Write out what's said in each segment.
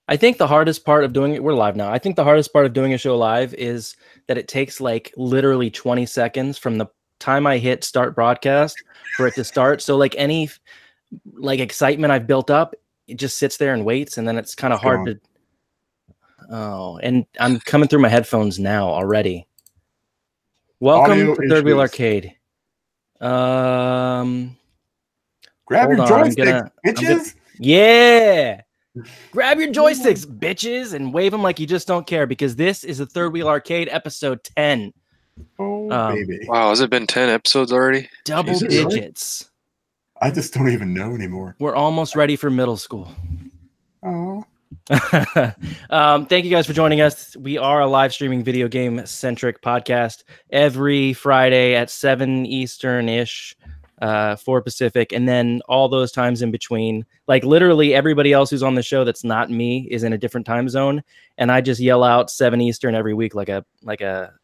I think the hardest part of doing it, we're live now. I think the hardest part of doing a show live is that it takes like literally 20 seconds from the time I hit start broadcast for it to start. So like any like excitement I've built up, it just sits there and waits, and then it's kind of hard to. Oh, and I'm coming through my headphones now already. Welcome to Third Wheel Arcade. Grab your joysticks, bitches. Yeah. Grab your joysticks, bitches, and wave them like you just don't care, because this is the Third Wheel Arcade episode 10. Oh, baby. Wow, has it been 10 episodes already? Double digits. I just don't even know anymore. We're almost ready for middle school. Oh. Thank you guys for joining us. We are a live streaming video game centric podcast every Friday at 7 Eastern-ish. 4 Pacific, and then all those times in between. Like literally everybody else who's on the show that's not me is in a different time zone, and I just yell out 7 Eastern every week like a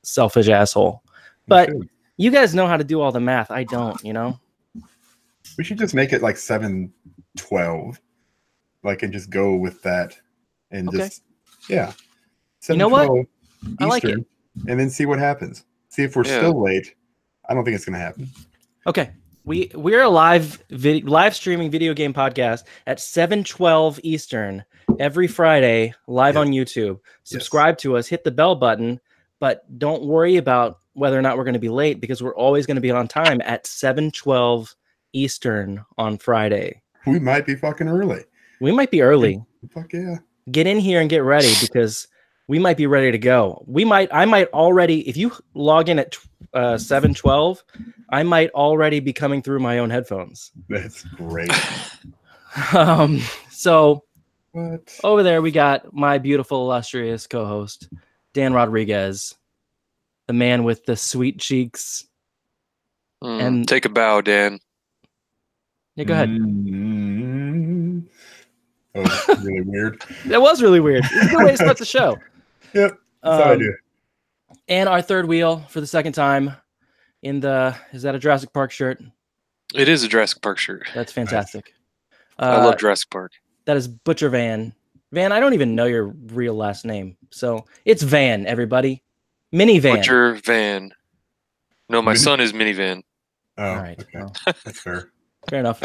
selfish asshole. But you guys know how to do all the math. I don't, you know. We should just make it like 7:12, like, and just go with that, and just yeah. You know what? Eastern, I like it, and then see what happens. See if we're still late. I don't think it's going to happen. Okay. We're a live streaming video game podcast at 7:12 Eastern every Friday, live on YouTube. Subscribe to us, hit the bell button, but don't worry about whether or not we're going to be late, because we're always going to be on time at 7:12 Eastern on Friday. We might be fucking early. We might be early. Fuck yeah. Get in here and get ready, because we might be ready to go. I might already, if you log in at 7:12, I might already be coming through my own headphones. That's great. So what? Over there we got my beautiful, illustrious co-host, Dan Rodriguez, the man with the sweet cheeks. And take a bow, Dan. Yeah, go ahead. Oh, that's really weird. That was really weird. It's a good way to start the show. Yep, that's how I do. And our third wheel for the second time is that a Jurassic Park shirt? It is a Jurassic Park shirt. That's fantastic. I love Jurassic Park. That is Butcher Van. Van, I don't even know your real last name. So it's Van, everybody. Minivan. Butcher Van. No, my son is Minivan. Oh, all right. Okay. Well, that's fair. Fair enough.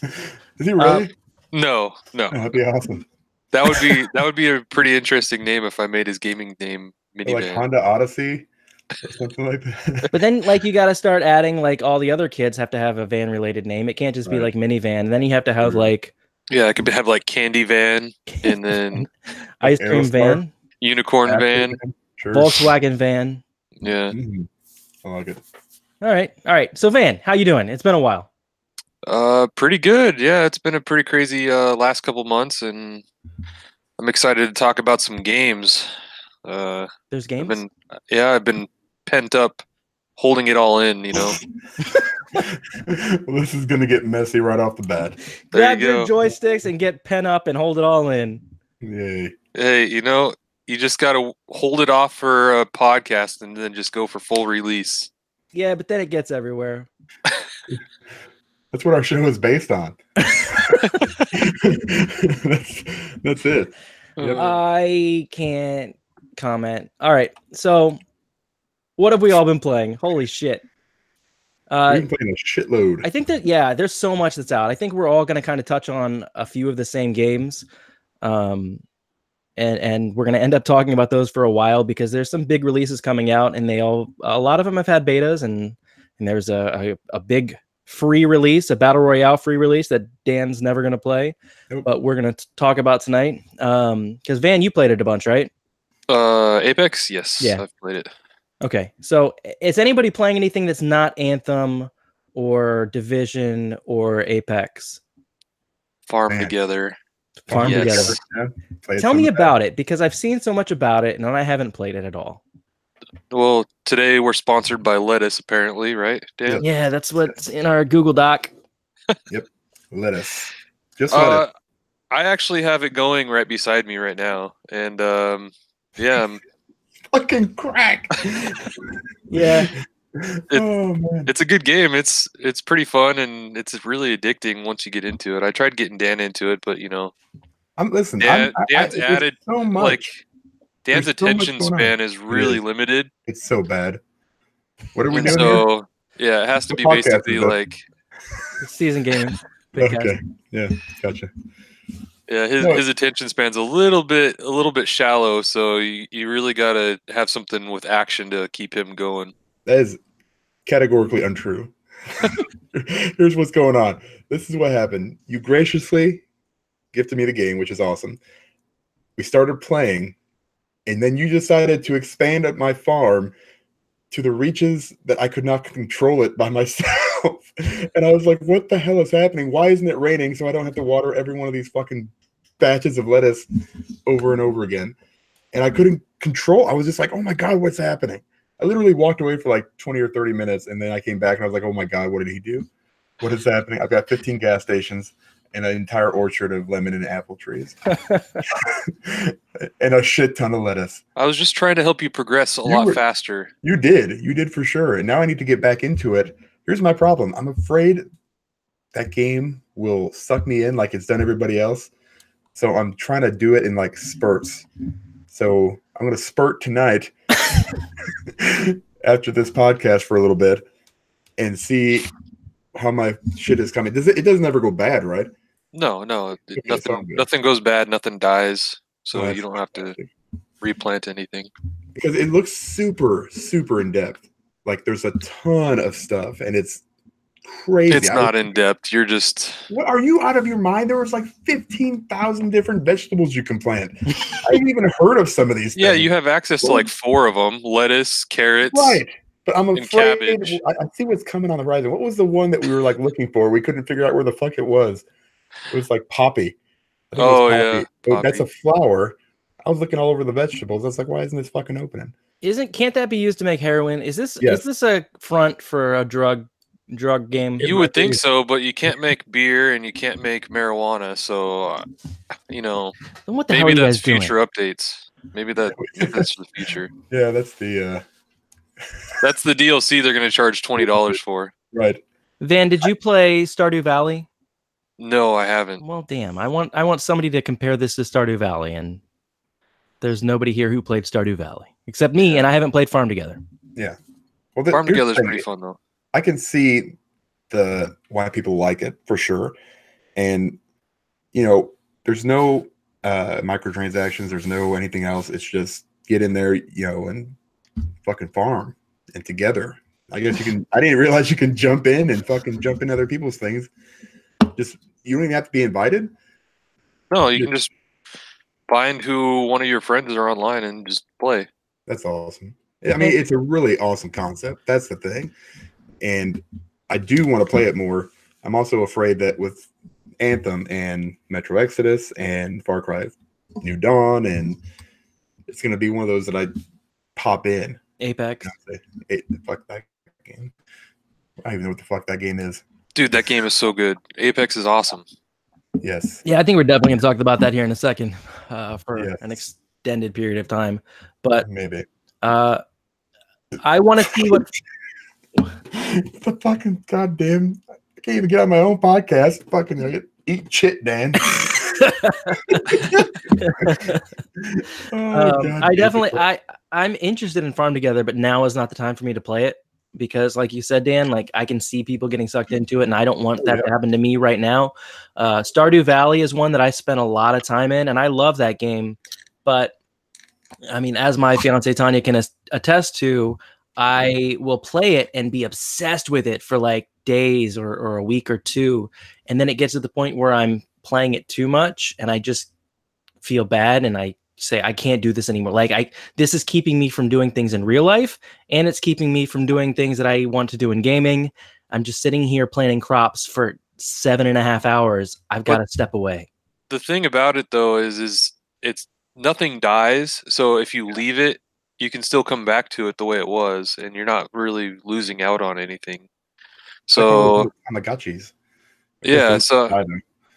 Is he really? No. Oh, that'd be awesome. That would be a pretty interesting name if I made his gaming name Minivan. Like Honda Odyssey or something like that. But then, like, you got to start adding, like, all the other kids have to have a van related name. It can't just be like Minivan. And then you have to have like, I could have like Candy Van, and then Ice Cream Van, Unicorn Van, Sure. Volkswagen Van. Yeah. I like it. All right. So Van, how you doing? It's been a while. Pretty good. Yeah, it's been a pretty crazy last couple months, and I'm excited to talk about some games. There's games? I've been pent up, holding it all in, you know. Well, this is gonna get messy right off the bat. Grab your joysticks and get pent up and hold it all in. Yay. Hey, you know, you just gotta hold it off for a podcast and then just go for full release. Yeah, but then it gets everywhere. That's what our show is based on. That's it. Yep. I can't comment. All right. So what have we all been playing? Holy shit. We've been playing a shitload. I think that, there's so much that's out. I think we're all going to kind of touch on a few of the same games. And we're going to end up talking about those for a while, because there's some big releases coming out, and a lot of them have had betas, and there's a big free release, a battle royale free release that Dan's never going to play, but we're going to talk about tonight. Because Van, you played it a bunch, right? Apex, yes. Yeah, I've played it. Okay, so is anybody playing anything that's not Anthem or Division or Apex? Farm Together. Together. Tell me about it, because I've seen so much about it and I haven't played it at all. Well, today we're sponsored by Lettuce, apparently, right, Dan? Yeah, that's what's in our Google Doc. Yep, Lettuce. Just Lettuce. I actually have it going right beside me right now, and I'm fucking crack. Yeah. It's a good game. It's pretty fun, and it's really addicting once you get into it. I tried getting Dan into it, but Listen. Dan's it's added so much. like Dan's There's so much attention going on. span is really is. limited. It's so bad. What are we And doing so yeah, it has to What be podcast basically is this? like It's season gaming. here? Big Okay. Yeah. Gotcha. yeah, No, his attention span's a little bit shallow, so you really gotta have something with action to keep him going. that is categorically untrue. Here's what's going on. This is what happened. You graciously gifted me the game, which is awesome. We started playing, and then you decided to expand at my farm to the reaches that I could not control it by myself. And I was like, what the hell is happening? Why isn't it raining so I don't have to water every one of these fucking batches of lettuce over and over again? And I couldn't control. I was just like, oh my God, what's happening? I literally walked away for like 20 or 30 minutes, and then I came back and I was like, oh my God, what did he do? What is happening? I've got 15 gas stations and an entire orchard of lemon and apple trees and a shit ton of lettuce. I was just trying to help you progress a lot faster. You did for sure. And now I need to get back into it. Here's my problem. I'm afraid that game will suck me in like it's done everybody else. So I'm trying to do it in like spurts. So I'm going to spurt tonight after this podcast for a little bit and see how my shit is coming. It doesn't ever go bad, right? No, nothing goes bad, nothing dies, so Oh, you don't have to replant anything. Because it looks super, super in depth. Like there's a ton of stuff, and it's crazy. It's not in depth. You're just. What are you out of your mind? There was like 15,000 different vegetables you can plant. I haven't even heard of some of these. Yeah, things. you have access to like 4 of them: lettuce, carrots, right? But I'm afraid. Cabbage. I see what's coming on the horizon. What was the one that we were like looking for? We couldn't figure out where the fuck it was. It was like poppy. Oh yeah, poppy. That's a flower. I was looking all over the vegetables. I was like, why isn't this fucking opening? Can't that be used to make heroin? Is this a front for a drug game? You would think so, but you can't make beer and you can't make marijuana. So, Then what the hell maybe are you that's guys doing? future updates. Maybe that's the future. Yeah, that's the That's the DLC they're going to charge $20 for. right. Van, did you play Stardew Valley? No, I haven't. Well, damn. I want somebody to compare this to Stardew Valley, and there's nobody here who played Stardew Valley except me, and I haven't played Farm Together. Yeah. Well, Farm Together is pretty fun though. I can see why people like it for sure, and there's no microtransactions, there's no anything else. It's just get in there, and fucking farm and together. I guess you can. I didn't realize you can jump in and fucking jump in other people's things. Just you don't even have to be invited. No, you can just find who one of your friends are online and just play. That's awesome. I mean, it's a really awesome concept. That's the thing. And I do want to play it more. I'm also afraid that with Anthem and Metro Exodus and Far Cry New Dawn, and it's going to be one of those that I pop in. Apex. Fuck that game. I don't even know what the fuck that game is. Dude, that game is so good. Apex is awesome. Yes. Yeah, I think we're definitely going to talk about that here in a second for an extended period of time. But maybe. I want to see what the fucking goddamn. I can't even get on my own podcast. Fucking eat shit, Dan. I'm interested in Farm Together, but now is not the time for me to play it because, like you said, Dan, like I can see people getting sucked into it, and I don't want that to happen to me right now. Stardew Valley is one that I spent a lot of time in, and I love that game. But I mean, as my fiance Tanya can attest to, I will play it and be obsessed with it for like days or a week or two, and then it gets to the point where I'm playing it too much, and I just feel bad, and I say I can't do this anymore. Like this is keeping me from doing things in real life, and it's keeping me from doing things that I want to do in gaming. I'm just sitting here planting crops for 7.5 hours. I've got to step away. The thing about it though is it's nothing dies. So if you leave it, you can still come back to it the way it was, and you're not really losing out on anything. So Tamagotchis. Yeah, so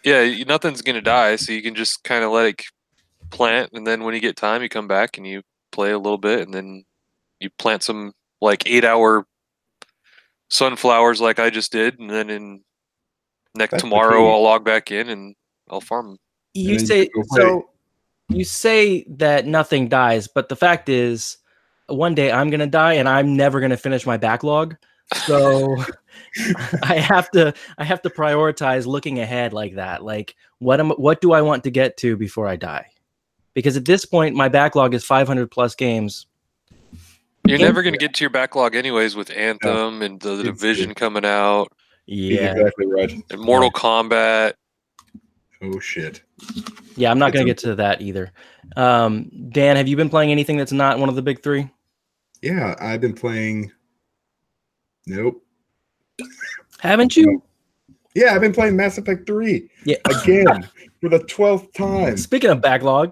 yeah, nothing's gonna die. So you can just kind of let it plant, and then when you get time, you come back and you play a little bit, and then you plant some like 8-hour sunflowers, like I just did, and then tomorrow I'll log back in and I'll farm them. You say so. You say that nothing dies, but the fact is, one day I'm gonna die, and I'm never gonna finish my backlog. So I have to prioritize looking ahead like that. Like, what do I want to get to before I die? Because at this point, my backlog is 500 plus games. You're never going to get to your backlog anyways with Anthem and the Division coming out. Yeah, exactly right. And Mortal Kombat. Oh shit. Yeah, I'm not going to get to that either. Dan, have you been playing anything that's not one of the big three? Yeah, I've been playing. Nope. Haven't you? Yeah, I've been playing Mass Effect 3. Yeah. Again, for the 12th time. Speaking of backlog.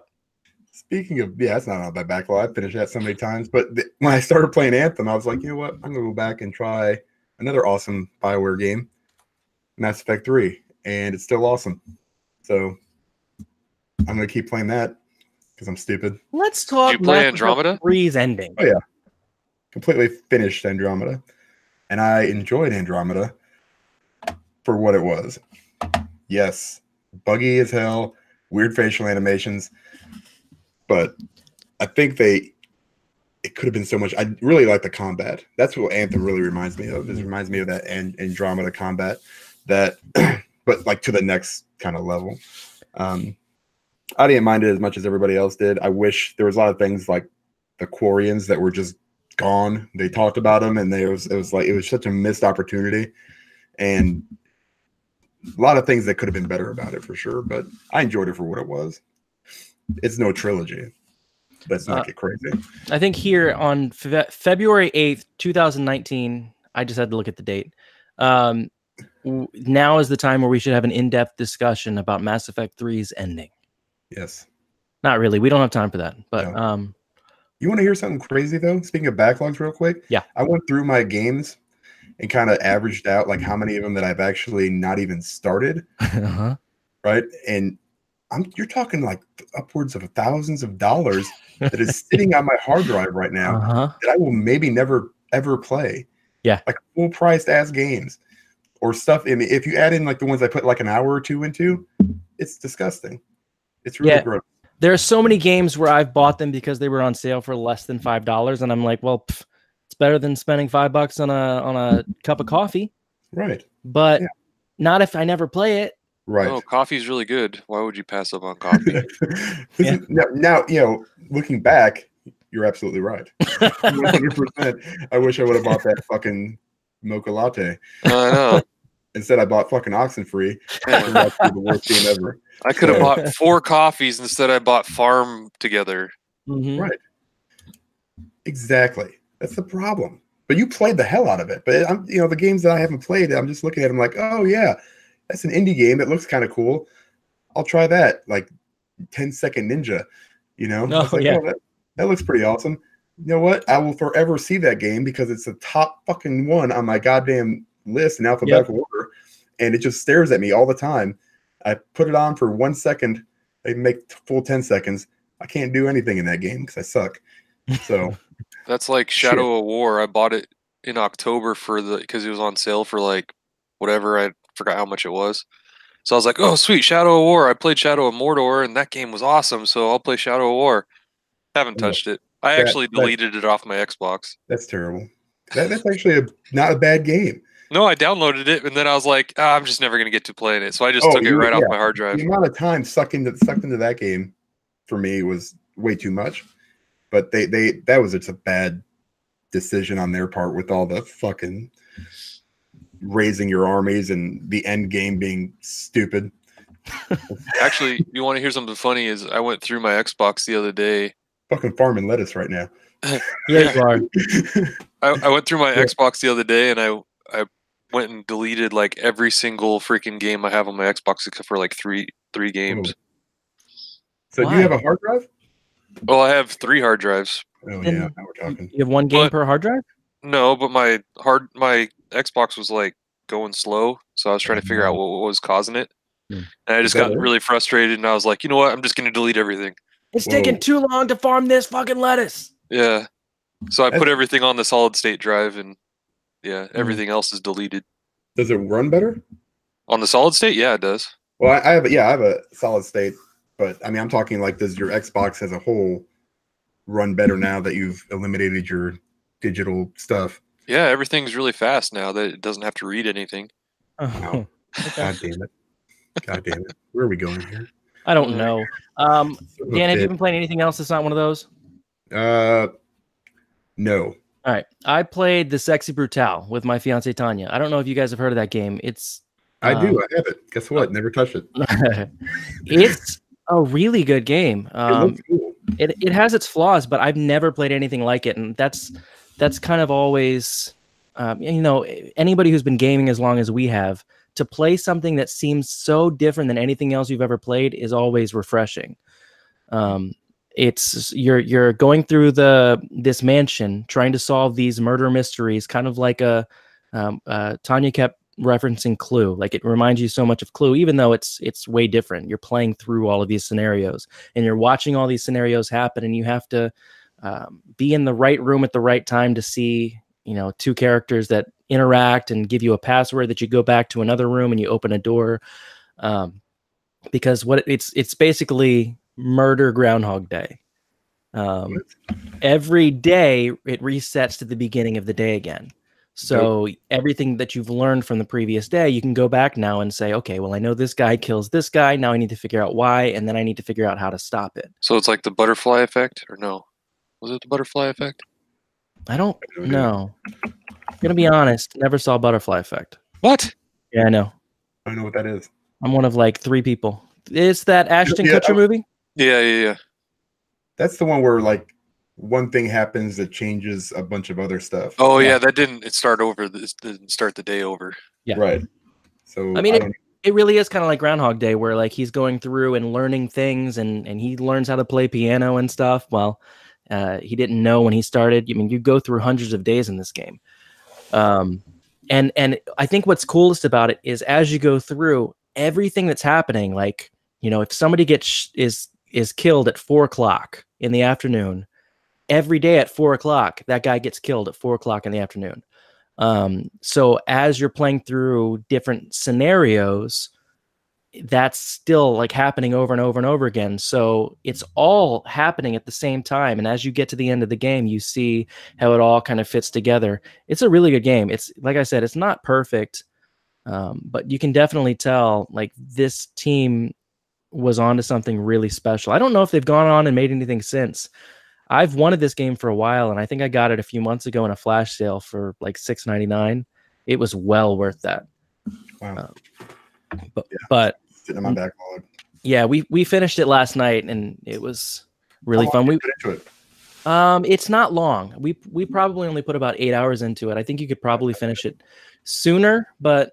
That's not on my backlog. I finished that so many times. But when I started playing Anthem, I was like, you know what? I'm going to go back and try another awesome BioWare game, Mass Effect 3. And it's still awesome. So I'm going to keep playing that because I'm stupid. Let's talk. Did you play Andromeda? 3's ending. Oh, yeah. Completely finished Andromeda. And I enjoyed Andromeda for what it was. Yes. Buggy as hell. Weird facial animations. But I think it could have been so much. I really like the combat. That's what Anthem really reminds me of. It reminds me of that Andromeda combat, but like to the next kind of level. I didn't mind it as much as everybody else did. I wish there was a lot of things like the Quarians that were just gone. They talked about them, and it was such a missed opportunity, and a lot of things that could have been better about it for sure. But I enjoyed it for what it was. It's no trilogy. Let's not get crazy. I think here on February 8th, 2019, I just had to look at the date. Now is the time where we should have an in-depth discussion about Mass Effect 3's ending. Yes. Not really. We don't have time for that. But you want to hear something crazy though? Speaking of backlogs real quick. Yeah. I went through my games and kind of averaged out like how many of them that I've actually not even started. Uh-huh. Right. And you're talking like upwards of thousands of dollars that is sitting on my hard drive right now that I will maybe never ever play. Yeah. Like full priced ass games or stuff. I mean, if you add in like the ones I put like an hour or two into, it's disgusting. It's really gross. There are so many games where I've bought them because they were on sale for less than $5, and I'm like, well, it's better than spending $5 on a cup of coffee. Right. But not if I never play it. Right. Oh, coffee's really good. Why would you pass up on coffee? Now, looking back, you're absolutely right. 100%. I wish I would have bought that fucking mocha latte. I know. Instead, I bought fucking Oxenfree. That's the worst game ever. I could have bought 4 coffees instead. I bought Farm Together. Mm-hmm. Right. Exactly. That's the problem. But you played the hell out of it. But the games that I haven't played, I'm just looking at them like, oh yeah, that's an indie game that looks kind of cool. I'll try that. Like 10-Second Ninja. That looks pretty awesome. You know what? I will forever see that game because it's the top fucking one on my goddamn list in alphabetical order, and it just stares at me all the time. I put it on for 1 second. They make full 10 seconds. I can't do anything in that game because I suck. So that's like Shadow of War. I bought it in October because it was on sale for like whatever. I forgot how much it was. So I was like, oh sweet, Shadow of War. I played Shadow of Mordor and that game was awesome. So I'll play Shadow of War. Haven't touched it. I actually deleted it off my Xbox. That's terrible. That's actually not a bad game. No, I downloaded it and then I was like, I'm just never going to get to playing it. So I just took it right off my hard drive. The amount of time sucked into that game for me was way too much. But that was just a bad decision on their part with all the fucking raising your armies and the end game being stupid. Actually, you want to hear something funny is I went through my Xbox the other day. Fucking farming lettuce right now. Yeah, you are. I went through my Xbox the other day and I went and deleted like every single freaking game I have on my Xbox except for like three games. So do you have a hard drive? Well, I have 3 hard drives. Oh yeah, now we're talking. You have 1 game per hard drive? No, but my Xbox was like going slow, so I was trying to figure out what was causing it. And I just got really frustrated, and I was like, you know what? I'm just going to delete everything. It's taking too long to farm this fucking lettuce. Yeah. So I put everything on the solid state drive, and everything else is deleted. Does it run better? On the solid state? Yeah, it does. Well, I have a solid state But I mean, I'm talking like, does your Xbox as a whole run better now that you've eliminated your digital stuff? Yeah, everything's really fast now that it doesn't have to read anything. Wow. God damn it. God damn it. Where are we going here? I don't know. Dan, have you been playing anything else that's not one of those? No. All right. I played The Sexy Brutale with my fiance Tanya. I don't know if you guys have heard of that game. It's I do. I have it. Guess what? Never touched it. It's a really good game. It looks cool. It has its flaws, but I've never played anything like it, and that's kind of always, you know, anybody who's been gaming as long as we have, to play something that seems so different than anything else you've ever played is always refreshing. It's you're going through this mansion trying to solve these murder mysteries, kind of like Tanya kept referencing Clue. Like, it reminds you so much of Clue, even though it's way different. You're playing through all of these scenarios and you're watching all these scenarios happen, and you have to be in the right room at the right time to see, you know, two characters that interact and give you a password that you go back to another room and you open a door. Because it's basically murder Groundhog Day. Every day it resets to the beginning of the day again. So everything that you've learned from the previous day, you can go back now and say, okay, well, I know this guy kills this guy. Now I need to figure out why, and then I need to figure out how to stop it. So it's like the butterfly effect, or no? Was it the butterfly effect? I don't know. I'm gonna be honest. Never saw Butterfly Effect. What? Yeah, I know. I don't know what that is. I'm one of like 3 people. It's that Ashton Kutcher movie. Yeah. That's the one where like one thing happens that changes a bunch of other stuff. Oh yeah, that didn't start the day over. Yeah, right. So I mean, it really is kind of like Groundhog Day, where like he's going through and learning things, and he learns how to play piano and stuff. Well, he didn't know when he started. I mean, you go through hundreds of days in this game. And I think what's coolest about it is as you go through everything that's happening, like, you know, if somebody is killed at 4 o'clock in the afternoon, every day at 4 o'clock, that guy gets killed at 4 o'clock in the afternoon. So as you're playing through different scenarios, that's still like happening over and over and over again. So it's all happening at the same time. And as you get to the end of the game, you see how it all kind of fits together. It's a really good game. It's, like I said, it's not perfect, but you can definitely tell like this team was onto something really special. I don't know if they've gone on and made anything since. I've wanted this game for a while, and I think I got it a few months ago in a flash sale for like $6.99. It was well worth that. Wow. But sitting in my backlog. Yeah, we finished it last night, and it was really fun. We put into it. It's not long. We probably only put about 8 hours into it. I think you could probably finish it sooner, but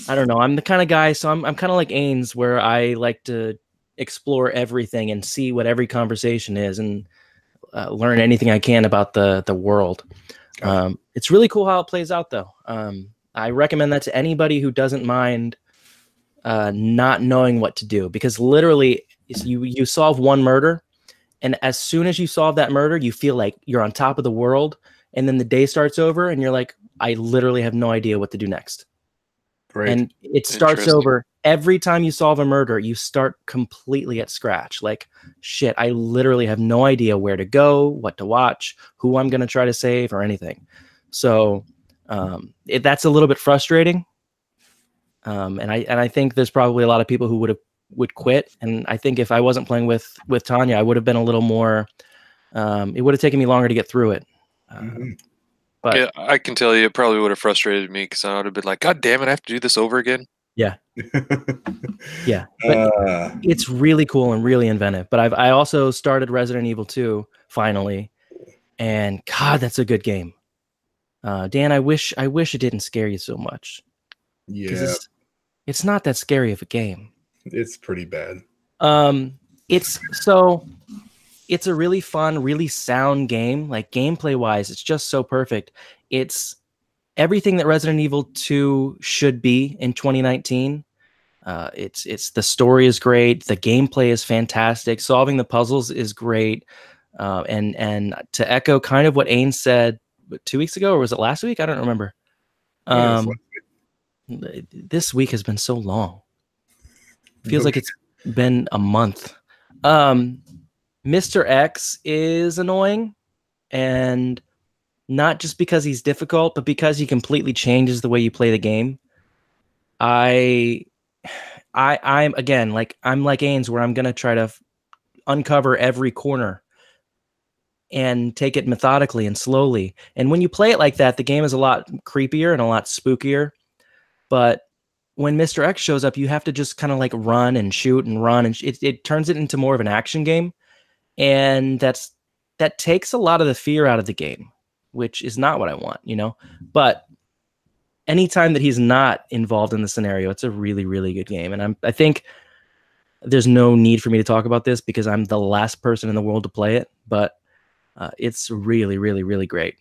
I don't know. I'm the kind of guy, so I'm kind of like Ains, where I like to explore everything and see what every conversation is, and learn anything I can about the world. It's really cool how it plays out, though. I recommend that to anybody who doesn't mind not knowing what to do, because literally you solve one murder, and as soon as you solve that murder, you feel like you're on top of the world, and then the day starts over, and you're like, I literally have no idea what to do next. Great. And it starts over every time you solve a murder. You start completely at scratch. Like, shit, I literally have no idea where to go, what to watch, who I'm going to try to save, or anything. So that's a little bit frustrating. And I think there's probably a lot of people who would quit. And I think if I wasn't playing with Tanya, I would have been a little more. It would have taken me longer to get through it. But yeah, I can tell you, it probably would have frustrated me, because I would have been like, God damn it, I have to do this over again. Yeah. Yeah. But it's really cool and really inventive. But I also started Resident Evil 2 finally, and God, that's a good game. Dan, I wish it didn't scare you so much. Yeah. It's not that scary of a game. It's pretty bad. It's a really fun, really sound game. Like, gameplay wise, it's just so perfect. It's everything that Resident Evil 2 should be in 2019. It's the story is great. The gameplay is fantastic. Solving the puzzles is great. And to echo kind of what Ains said 2 weeks ago, or was it last week? I don't remember. This week has been so long. Feels like it's been a month. Mr. X is annoying, and not just because he's difficult, but because he completely changes the way you play the game. I'm again, like I'm like Ains, where I'm gonna try to uncover every corner and take it methodically and slowly. And when you play it like that, the game is a lot creepier and a lot spookier. But when Mr. X shows up, you have to just kind of like run and shoot and run, and it turns it into more of an action game, and that takes a lot of the fear out of the game, which is not what I want, you know. But anytime that he's not involved in the scenario, it's a really, really good game. And I think there's no need for me to talk about this because I'm the last person in the world to play it, but it's really, really, really great.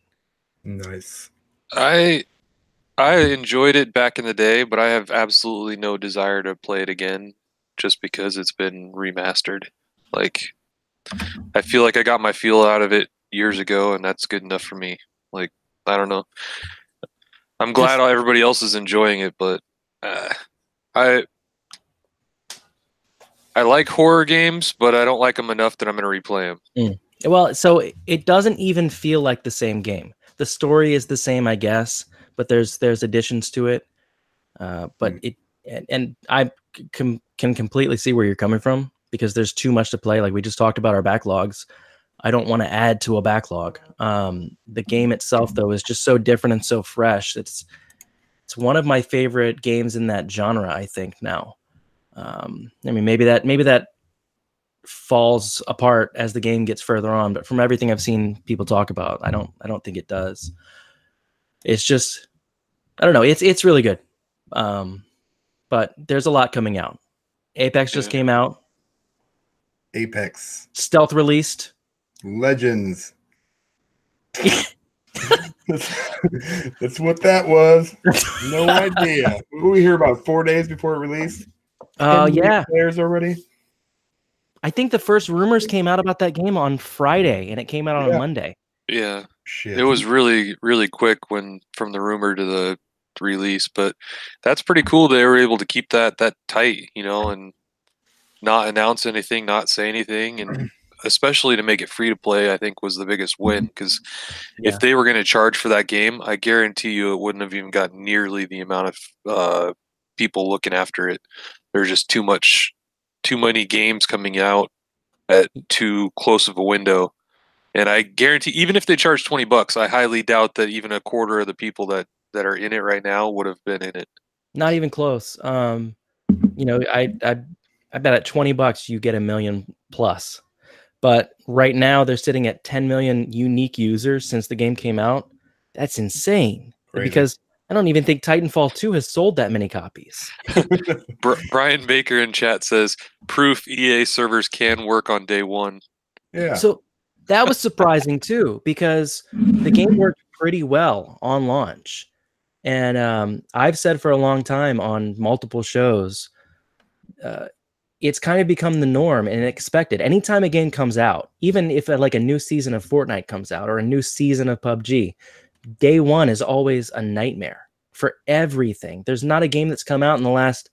Nice. I enjoyed it back in the day, but I have absolutely no desire to play it again just because it's been remastered. Like, I feel like I got my feel out of it years ago, and that's good enough for me. Like, I don't know. I'm glad everybody else is enjoying it, but I like horror games, but I don't like them enough that I'm going to replay them. Well, so it doesn't even feel like the same game. The story is the same, I guess, but there's additions to it. But I can completely see where you're coming from because there's too much to play. Like we just talked about our backlogs. I don't want to add to a backlog. The game itself, though, is just so different and so fresh. It's one of my favorite games in that genre, I think now. I mean, maybe that falls apart as the game gets further on, but from everything I've seen people talk about, I don't think it does. It's just, I don't know. It's really good. But there's a lot coming out. Apex just came out. Apex. Stealth released. Legends. That's what that was. No idea. We hear about 4 days before it released. Oh yeah. Players already. I think the first rumors came out about that game on Friday, and it came out on Monday. Yeah. Shit. It was really, really quick from the rumor to the release, but that's pretty cool. They were able to keep that tight, you know, and not announce anything, not say anything, and especially to make it free to play, I think was the biggest win. Because if they were going to charge for that game, I guarantee you it wouldn't have even got nearly the amount of people looking after it. There's just too many games coming out at too close of a window. And I guarantee, even if they charge $20, I highly doubt that even a quarter of the people that are in it right now would have been in it. Not even close. You know, I bet at $20 you get 1 million plus. But right now they're sitting at 10 million unique users since the game came out. That's insane. Crazy. Because I don't even think Titanfall 2 has sold that many copies. Brian Baker in chat says, proof EA servers can work on day one. Yeah. So that was surprising too, because the game worked pretty well on launch. And I've said for a long time on multiple shows, it's kind of become the norm and expected. Anytime a game comes out, even if like a new season of Fortnite comes out or a new season of PUBG, day one is always a nightmare for everything. There's not a game that's come out in the last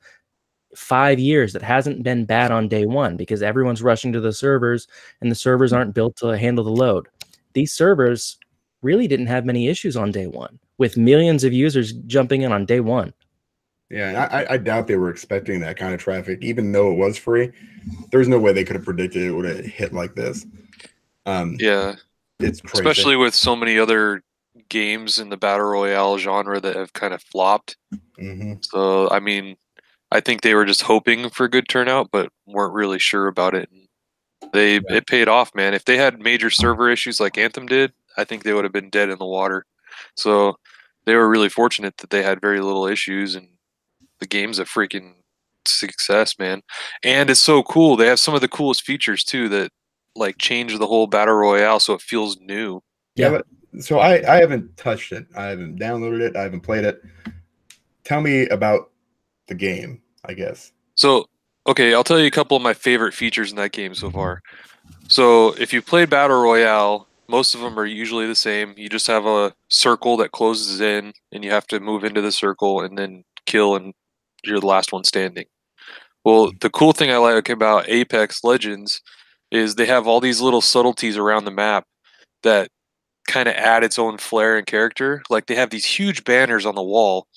5 years that hasn't been bad on day one because everyone's rushing to the servers and the servers aren't built to handle the load. These servers really didn't have many issues on day one with millions of users jumping in on day one. Yeah, I doubt they were expecting that kind of traffic, even though it was free. There's no way they could have predicted it would have hit like this. Yeah, it's crazy. Especially with so many other games in the battle royale genre that have kind of flopped. Mm-hmm. So, I mean, I think they were just hoping for good turnout, but weren't really sure about it. It paid off, man. If they had major server issues like Anthem did, I think they would have been dead in the water. So they were really fortunate that they had very little issues, and the game's a freaking success, man. And it's so cool. They have some of the coolest features too that like change the whole battle royale so it feels new. Yeah, but so I haven't touched it. I haven't downloaded it. I haven't played it. Tell me about the game, I guess. So, okay, I'll tell you a couple of my favorite features in that game so far. So, if you play Battle Royale, most of them are usually the same. You just have a circle that closes in, and you have to move into the circle and then kill, and you're the last one standing. Well, the cool thing I like about Apex Legends is they have all these little subtleties around the map that kind of add its own flair and character. Like they have these huge banners on the wall.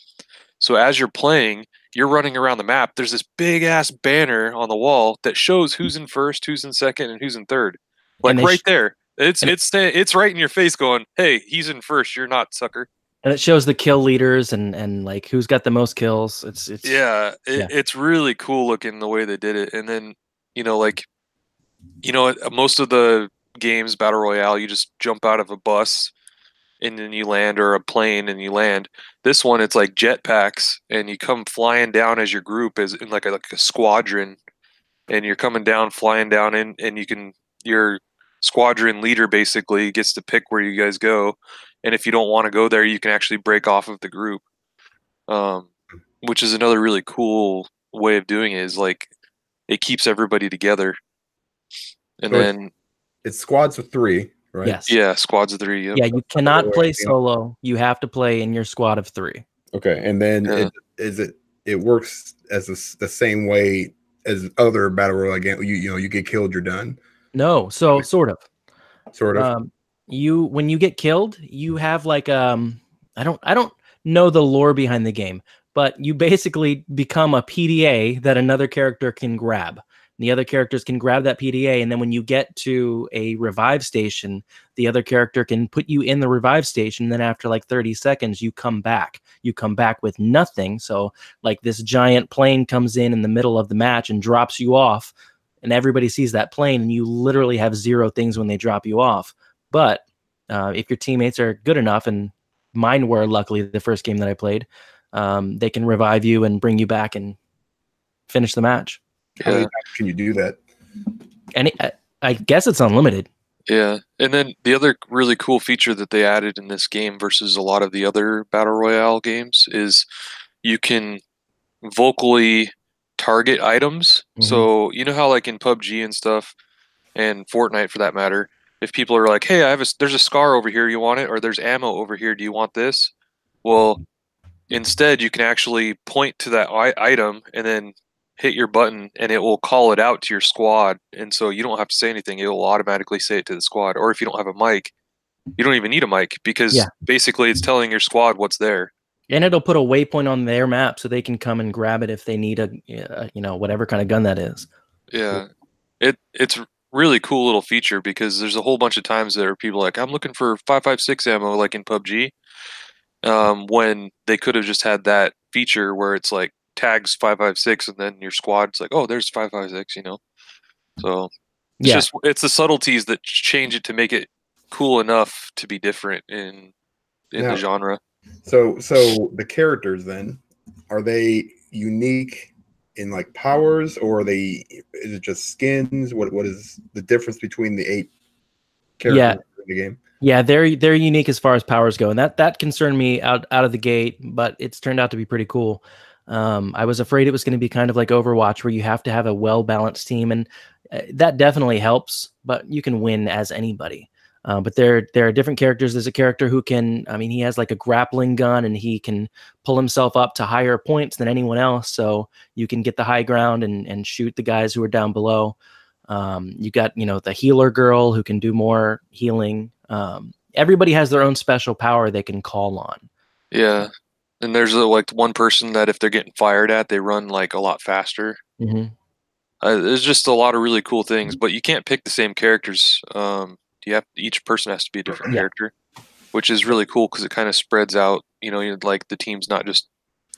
So as you're playing, you're running around the map. There's this big ass banner on the wall that shows who's in first, who's in second, and who's in third. Like right there. It's right in your face going, "Hey, he's in first. You're not, sucker." And it shows the kill leaders and like who's got the most kills. It's really cool looking the way they did it. And then, like, most of the games, Battle Royale, you just jump out of a bus and then you land, or a plane and you land. This one, it's like jetpacks, and you come flying down as your group, as in like a squadron, and you're coming down, flying down in, and your squadron leader basically gets to pick where you guys go. And if you don't want to go there, you can actually break off of the group, which is another really cool way of doing it. Is like it keeps everybody together. And so then it's squads of 3, right? Yes. Yeah, squads of 3. Yep. Yeah, you cannot play solo. You have to play in your squad of 3. Okay, and then it works as the same way as other battle royale games. You get killed, you're done. No, so sort of. When you get killed, you have like I don't know the lore behind the game, but you basically become a PDA that another character can grab. The other characters can grab that PDA, and then when you get to a revive station, the other character can put you in the revive station. And then after like 30 seconds, you come back. You come back with nothing. So like this giant plane comes in the middle of the match and drops you off, and everybody sees that plane, and you literally have 0 things when they drop you off. But if your teammates are good enough, and mine were luckily the first game that I played, they can revive you and bring you back and finish the match. How many times can you do that? And I guess it's unlimited. Yeah, and then the other really cool feature that they added in this game versus a lot of the other Battle Royale games is you can vocally target items. Mm-hmm. So you know how like in PUBG and stuff, and Fortnite for that matter, if people are like, "Hey, there's a scar over here, you want it?" Or "There's ammo over here, do you want this?" Well, instead you can actually point to that item and then hit your button, and it will call it out to your squad. And so you don't have to say anything. It will automatically say it to the squad. Or if you don't have a mic, you don't even need a mic, because basically it's telling your squad what's there. And it'll put a waypoint on their map so they can come and grab it if they need whatever kind of gun that is. Yeah. It's really cool little feature, because there's a whole bunch of times there are people like, "I'm looking for 5.56 ammo," like in PUBG, when they could have just had that feature where it's like tags 5.56, and then your squad's like, "Oh, there's 5.56," So it's the subtleties that change it to make it cool enough to be different in the genre. So the characters then, are they unique in like powers, or is it just skins? What is the difference between the 8 characters in the game? Yeah, they're unique as far as powers go, and that concerned me out of the gate, but it's turned out to be pretty cool. I was afraid it was going to be kind of like Overwatch, where you have to have a well-balanced team, and that definitely helps, but you can win as anybody. But there are different characters. There's a character who he has like a grappling gun, and he can pull himself up to higher points than anyone else, so you can get the high ground and shoot the guys who are down below. You got, the healer girl who can do more healing. Everybody has their own special power they can call on. Yeah. And there's like one person that if they're getting fired at, they run like a lot faster. Mm-hmm. There's just a lot of really cool things, but you can't pick the same characters. Each person has to be a different character, which is really cool because it kind of spreads out. Like the team's not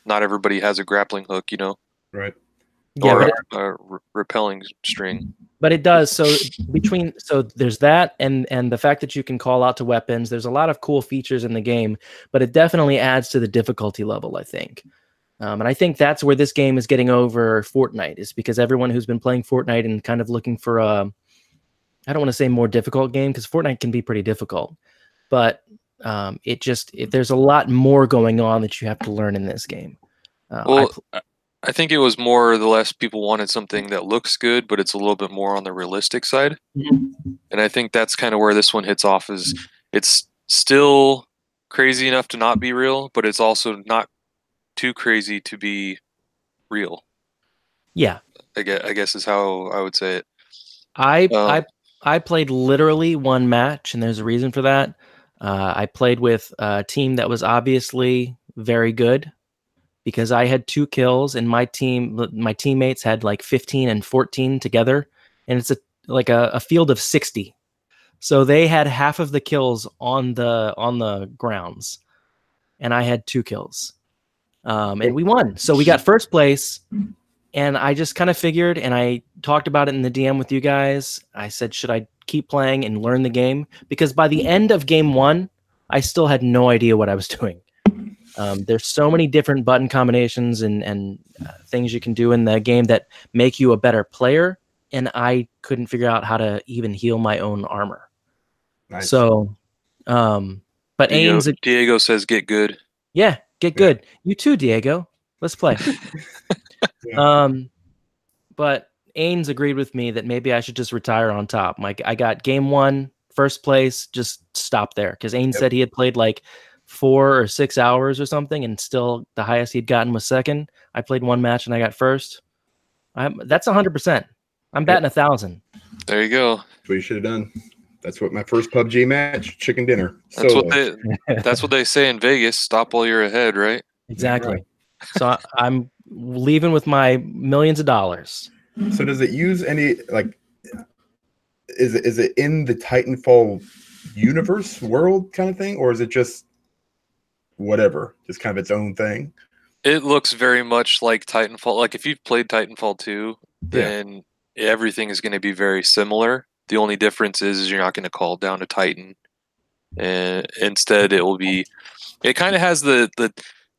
everybody has a grappling hook. Right. Or a repelling string. But it does. So there's that, and the fact that you can call out to weapons. There's a lot of cool features in the game, but it definitely adds to the difficulty level, I think. And I think that's where this game is getting over Fortnite, is because everyone who's been playing Fortnite and kind of looking for I don't want to say more difficult game, because Fortnite can be pretty difficult, but there's a lot more going on that you have to learn in this game. I think it was more or less people wanted something that looks good, but it's a little bit more on the realistic side. Mm-hmm. And I think that's kind of where this one hits off, is it's still crazy enough to not be real, but it's also not too crazy to be real. Yeah. I guess is how I would say it. I played literally one match, and there's a reason for that. I played with a team that was obviously very good because I had 2 kills, and my teammates had like 15 and 14 together, and it's a field of 60. So they had half of the kills on the grounds, and I had 2 kills, and we won. So we got first place. And I just kind of figured, and I talked about it in the DM with you guys. I said, should I keep playing and learn the game? Because by the end of game 1, I still had no idea what I was doing. There's so many different button combinations and things you can do in the game that make you a better player. And I couldn't figure out how to even heal my own armor. Nice. So, but Diego says, get good. Yeah, get good. You too, Diego. Let's play. Yeah. But Ains agreed with me that maybe I should just retire on top. Like I got game 1, first place, just stop there. Because Ains said he had played like 4 or 6 hours or something, and still the highest he'd gotten was second. I played 1 match and I got first. That's 100%. I'm batting 1,000. There you go. That's what you should have done. That's what my first PUBG match, chicken dinner. That's what they say in Vegas. Stop while you're ahead, right? Exactly. Right. So I'm leaving with my millions of dollars. So does it use any, like, is it in the Titanfall universe world kind of thing, or is it just whatever, just kind of its own thing? It looks very much like Titanfall. Like if you've played Titanfall 2, then everything is going to be very similar. The only difference is you're not going to call down a Titan. And instead it will be, it kind of has the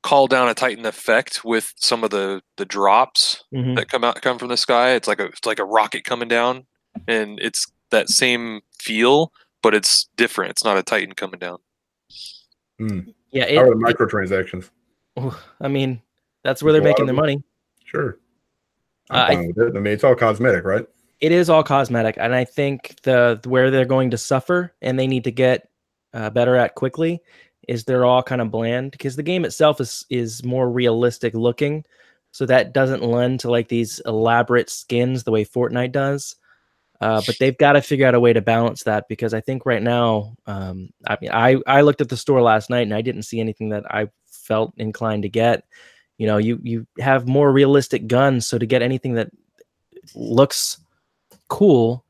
call down a Titan effect with some of the drops that come from the sky. It's like a rocket coming down, and it's that same feel, but it's different. It's not a Titan coming down. Yeah, how are the microtransactions? I mean, that's where they're making their money. Sure. I'm fine with it. I mean, it's all cosmetic, right? It is all cosmetic, and I think where they're going to suffer and they need to get better at quickly is they're all kind of bland, because the game itself is more realistic looking, so that doesn't lend to like these elaborate skins the way Fortnite does. But they've got to figure out a way to balance that, because I think right now, I mean, I looked at the store last night and I didn't see anything that I felt inclined to get. You know, you have more realistic guns, so to get anything that looks cool,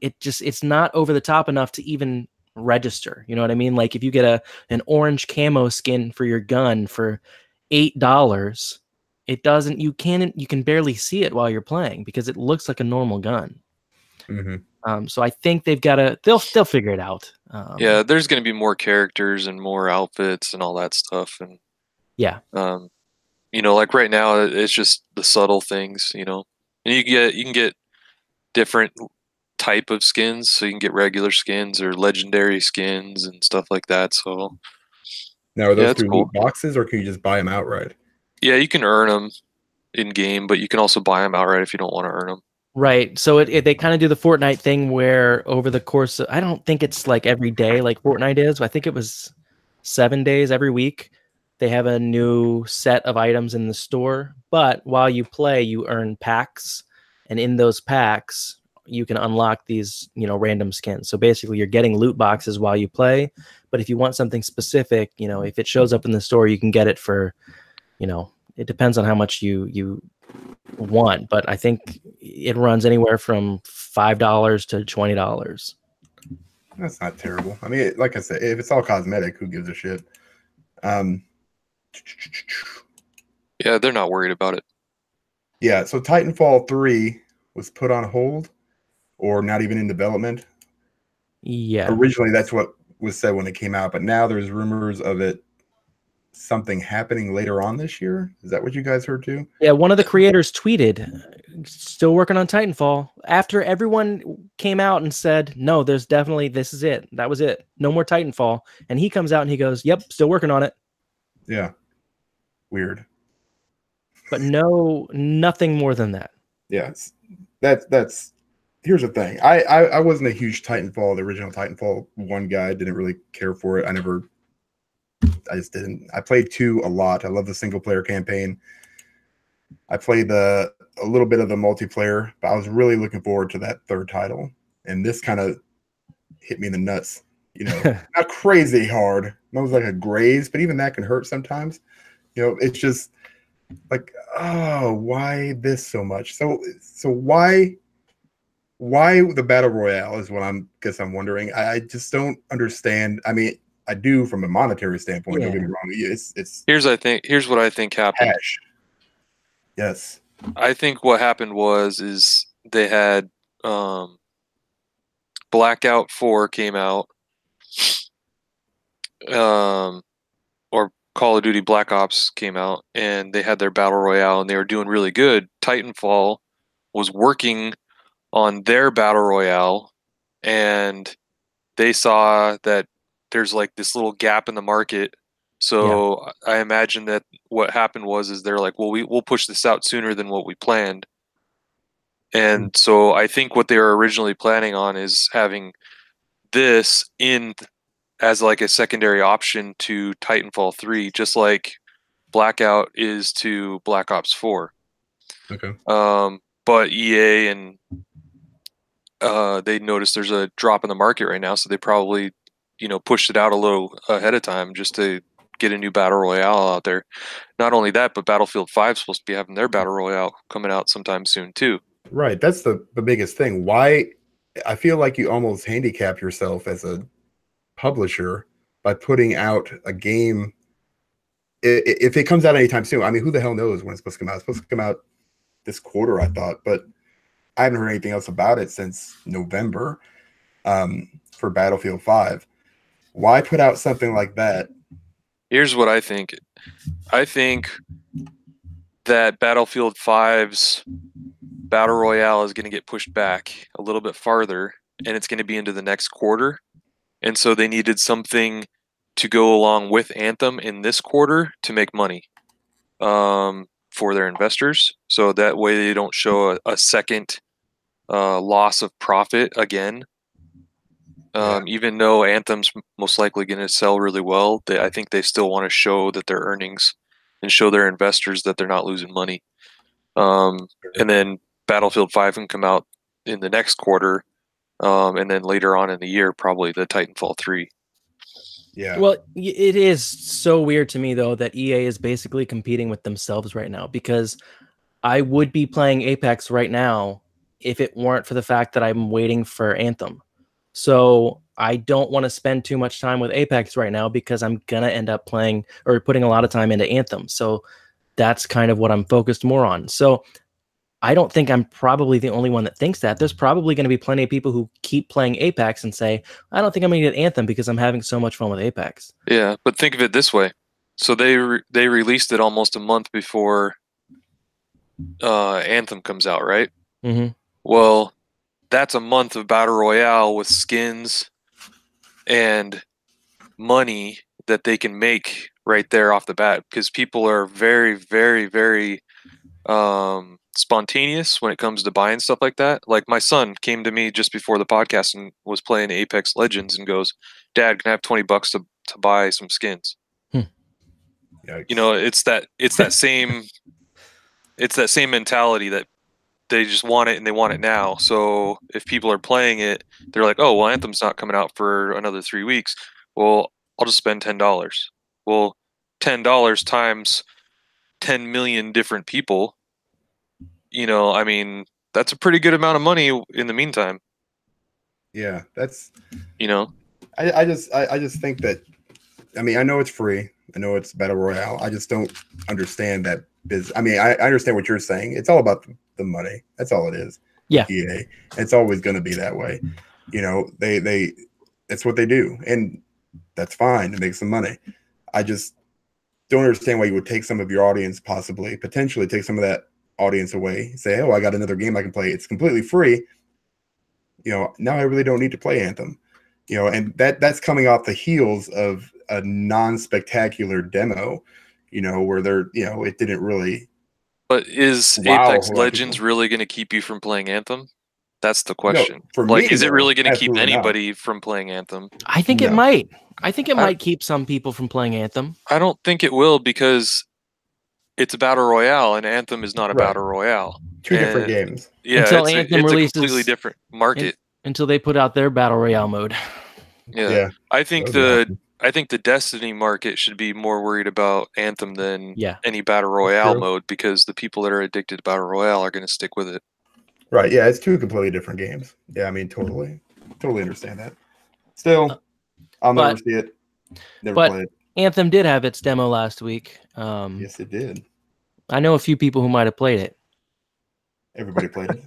it's not over the top enough to even register. You know what I mean? Like if you get an orange camo skin for your gun for $8, it doesn't, you can barely see it while you're playing because it looks like a normal gun. So I think they'll figure it out. Yeah, there's going to be more characters and more outfits and all that stuff, and you know, like right now it's just the subtle things, you know, and you can get different type of skins, so you can get regular skins or legendary skins and stuff like that. So now, are those through loot boxes, or can you just buy them outright? Yeah, you can earn them in game, but you can also buy them outright if you don't want to earn them. Right. So they kind of do the Fortnite thing where over the course of, I don't think it's like every day like Fortnite is, but I think it was 7 days every week. They have a new set of items in the store, but while you play, you earn packs, and in those packs, you can unlock these, you know, random skins. So basically you're getting loot boxes while you play, but if you want something specific, you know, if it shows up in the store, you can get it for, you know, it depends on how much you want, but I think it runs anywhere from $5 to $20. That's not terrible. I mean, like I said, if it's all cosmetic, who gives a shit? Yeah, they're not worried about it. Yeah, so Titanfall 3 was put on hold, or not even in development. Yeah. Originally, that's what was said when it came out, but now there's rumors of it something happening later on this year. Is that what you guys heard too? Yeah, one of the creators tweeted, still working on Titanfall, after everyone came out and said, no, this is it. That was it. No more Titanfall. And he comes out and he goes, yep, still working on it. Yeah. Weird. But nothing more than that. Yes. That's here's the thing. I wasn't a huge Titanfall, the original Titanfall 1 guy. Didn't really care for it. I just didn't. I played 2 a lot. I love the single player campaign. I played the a little bit of the multiplayer, but I was really looking forward to that third title. And this kind of hit me in the nuts, you know, not crazy hard. It was like a graze, but even that can hurt sometimes. You know, it's just like, oh, why this so much? So why the battle royale is what I'm wondering. I just don't understand. I mean, I do from a monetary standpoint. Don't get me wrong. It's here's what I think happened. Cash. Yes. I think what happened is they had Blackout 4 came out, or Call of Duty Black Ops came out, and they had their battle royale, and they were doing really good. Titanfall was working on their battle royale, and they saw that there's like this little gap in the market. So I imagine that what happened is they're like, well, we'll push this out sooner than what we planned. And so I think what they were originally planning on is having this in as like a secondary option to Titanfall 3, just like Blackout is to Black Ops 4. Okay. But EA and they noticed there's a drop in the market right now, so they probably, pushed it out a little ahead of time just to get a new battle royale out there. Not only that, but Battlefield 5 is supposed to be having their battle royale coming out sometime soon too. Right. That's the biggest thing. Why? I feel like you almost handicap yourself as a publisher by putting out a game. If it comes out anytime soon, I mean, who the hell knows when it's supposed to come out? It's supposed to come out this quarter, I thought, but I haven't heard anything else about it since November for Battlefield 5. Why put out something like that? Here's what I think. I think that Battlefield 5's Battle Royale is going to get pushed back a little bit farther, and it's going to be into the next quarter. And so they needed something to go along with Anthem in this quarter to make money for their investors. So that way they don't show a second loss of profit again. Even though Anthem's most likely going to sell really well, I think they still want to show that their earnings and show their investors that they're not losing money. And then Battlefield 5 can come out in the next quarter, and then later on in the year, probably the Titanfall 3. Yeah. Well, it is so weird to me, though, that EA is basically competing with themselves right now, because I would be playing Apex right now if it weren't for the fact that I'm waiting for Anthem. So I don't want to spend too much time with Apex right now because I'm going to end up playing or putting a lot of time into Anthem. So that's kind of what I'm focused more on. So I don't think I'm probably the only one that thinks that. There's probably going to be plenty of people who keep playing Apex and say, I don't think I'm going to get Anthem because I'm having so much fun with Apex. Yeah, but think of it this way. So they released it almost a month before Anthem comes out, right? Mm-hmm. Well, that's a month of Battle Royale with skins and money that they can make right there off the bat, because people are very, very, very spontaneous when it comes to buying stuff like that. Like my son came to me just before the podcast and was playing Apex Legends and goes, Dad, can I have $20 to buy some skins? It's that same mentality that they just want it and they want it now. So if people are playing it, they're like, oh, well, Anthem's not coming out for another 3 weeks. Well, I'll just spend $10. Well, $10 times 10 million different people, I mean, that's a pretty good amount of money in the meantime. Yeah, that's, I just think that, I mean, I know it's free. I know it's Battle Royale. I just don't understand that business. I mean, I understand what you're saying. It's all about the money. That's all it is. Yeah. EA. It's always going to be that way. They it's what they do, and that's fine to make some money. I just don't understand why you would take some of your audience, potentially take some of that audience away, say, oh, I got another game I can play. It's completely free. Now I really don't need to play Anthem. And that's coming off the heels of a non-spectacular demo, where it didn't really. But is Apex Legends really going to keep you from playing Anthem? That's the question. No, for me, is it really going to keep anybody not. From playing Anthem? I think it might. I think it might keep some people from playing Anthem. I don't think it will, because it's a battle royale, and Anthem is not a battle royale. Two different games. Yeah, until it's Anthem a releases, completely different market. Until they put out their battle royale mode. Yeah. I think the Destiny market should be more worried about Anthem than any battle royale mode, because the people that are addicted to battle royale are going to stick with it. Right. Yeah, it's two completely different games. Yeah, I mean, totally understand that. Still, I'll never see it. Never play it. Anthem did have its demo last week. Yes, it did. I know a few people who might have played it. Everybody played it.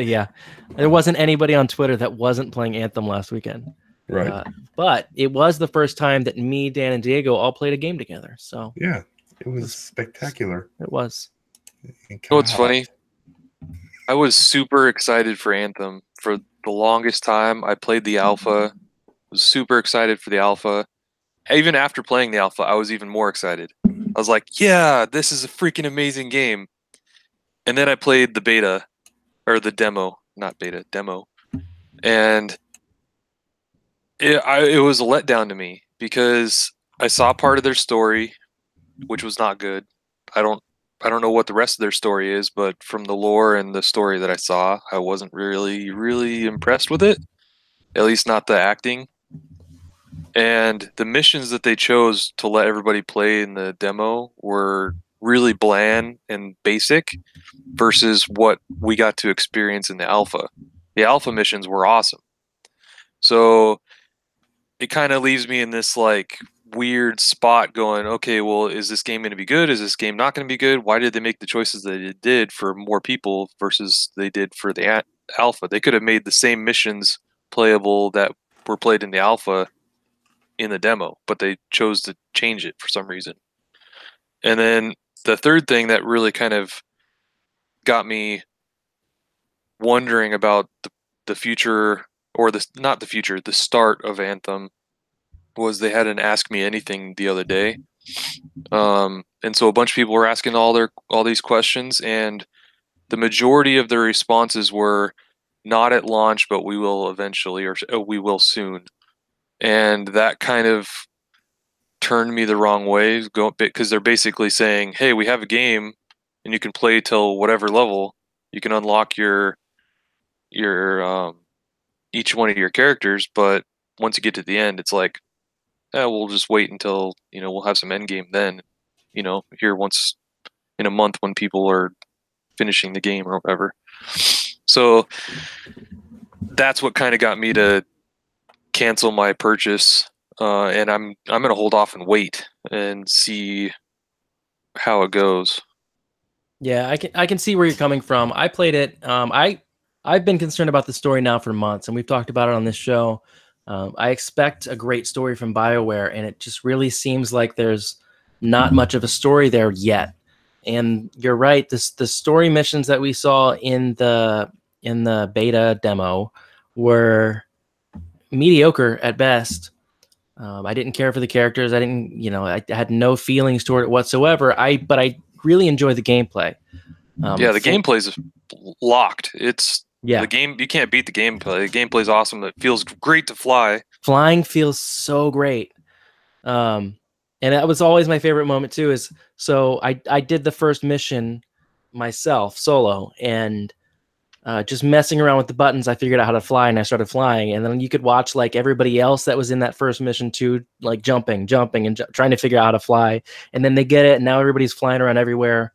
Yeah, there wasn't anybody on Twitter that wasn't playing Anthem last weekend. Right. But it was the first time that me, Dan, and Diego all played a game together. So yeah, it was spectacular. It was. You know what's funny? I was super excited for Anthem for the longest time. I played the alpha. Was super excited for the alpha. Even after playing the alpha, I was even more excited. I was like, yeah, this is a freaking amazing game. And then I played the beta, or the demo, not beta, demo. And it was a letdown to me, because I saw part of their story, which was not good. I don't know what the rest of their story is, but from the lore and the story that I saw, I wasn't really impressed with it. At least not the acting. And the missions that they chose to let everybody play in the demo were really bland and basic versus what we got to experience in the alpha. The alpha missions were awesome. So it kind of leaves me in this like weird spot going, okay, well, is this game going to be good? Is this game not going to be good? Why did they make the choices that it did for more people versus they did for the alpha? They could have made the same missions playable that were played in the alpha in the demo, but they chose to change it for some reason. And then the third thing that really kind of got me wondering about the future, or not the future, the start of Anthem, was they had an Ask Me Anything the other day. And so a bunch of people were asking all these questions, and the majority of their responses were not at launch, but we will eventually, or we will soon. And that kind of turned me the wrong way, because they're basically saying, hey, we have a game and you can play till whatever level. You can unlock your each one of your characters, but once you get to the end, it's like, we'll just wait until, we'll have some end game then, here once in a month when people are finishing the game or whatever. So that's what kind of got me to cancel my purchase, and I'm going to hold off and wait and see how it goes. Yeah, I can see where you're coming from. I played it. I've been concerned about the story now for months, and we've talked about it on this show. I expect a great story from BioWare, and it just really seems like there's not much of a story there yet. And you're right, the story missions that we saw in the beta demo were mediocre at best. I didn't care for the characters. I didn't, I had no feelings toward it whatsoever. But I really enjoyed the gameplay. The gameplay's locked. The game, you can't beat the gameplay. The gameplay's awesome. It feels great to fly. Flying feels so great. And that was always my favorite moment too, is so I did the first mission myself solo, and just messing around with the buttons, I figured out how to fly, and I started flying. And then you could watch like everybody else that was in that first mission too, like jumping and trying to figure out how to fly. And then they get it, and now everybody's flying around everywhere.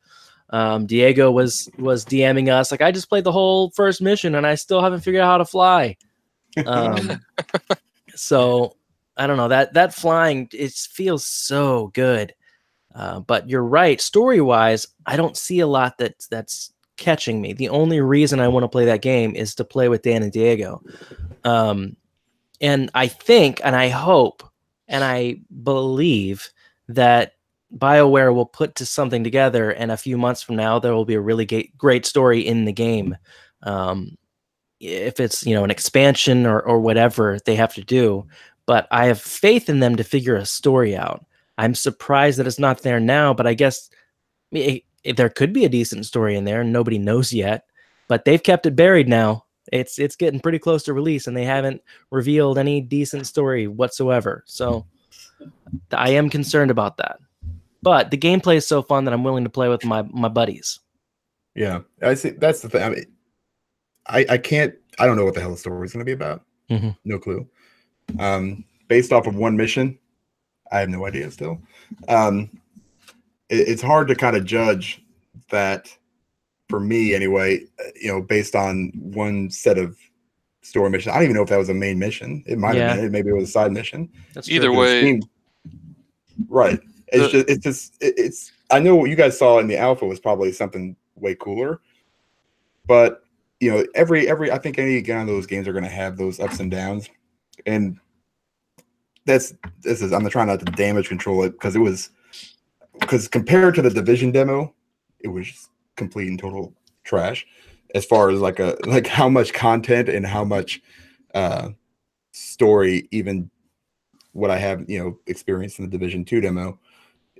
Diego was DMing us like, I just played the whole first mission and I still haven't figured out how to fly. So I don't know, that flying, it feels so good. But you're right, story wise, I don't see a lot that's catching me. The only reason I want to play that game is to play with Dan and Diego. And I think, and I hope, and I believe that BioWare will put to something together, and a few months from now, there will be a really great story in the game. If it's, an expansion or whatever they have to do, but I have faith in them to figure a story out. I'm surprised that it's not there now, but I guess there could be a decent story in there and nobody knows yet, but they've kept it buried now. It's getting pretty close to release, and they haven't revealed any decent story whatsoever. So I am concerned about that. But the gameplay is so fun that I'm willing to play with my buddies. Yeah, I see. That's the thing. I mean, I can't. I don't know what the hell the story is going to be about. No clue. Based off of one mission, I have no idea still. It's hard to kind of judge that for me anyway, based on one set of story mission. I don't even know if that was a main mission. It might have been. Maybe it was a side mission. That's either way. Right. It's I know what you guys saw in the alpha was probably something way cooler, but I think any one of those games are going to have those ups and downs, and I'm trying not to damage control it because compared to the Division demo, it was just complete and total trash as far as like how much content and how much story, even what I have experienced in the Division 2 demo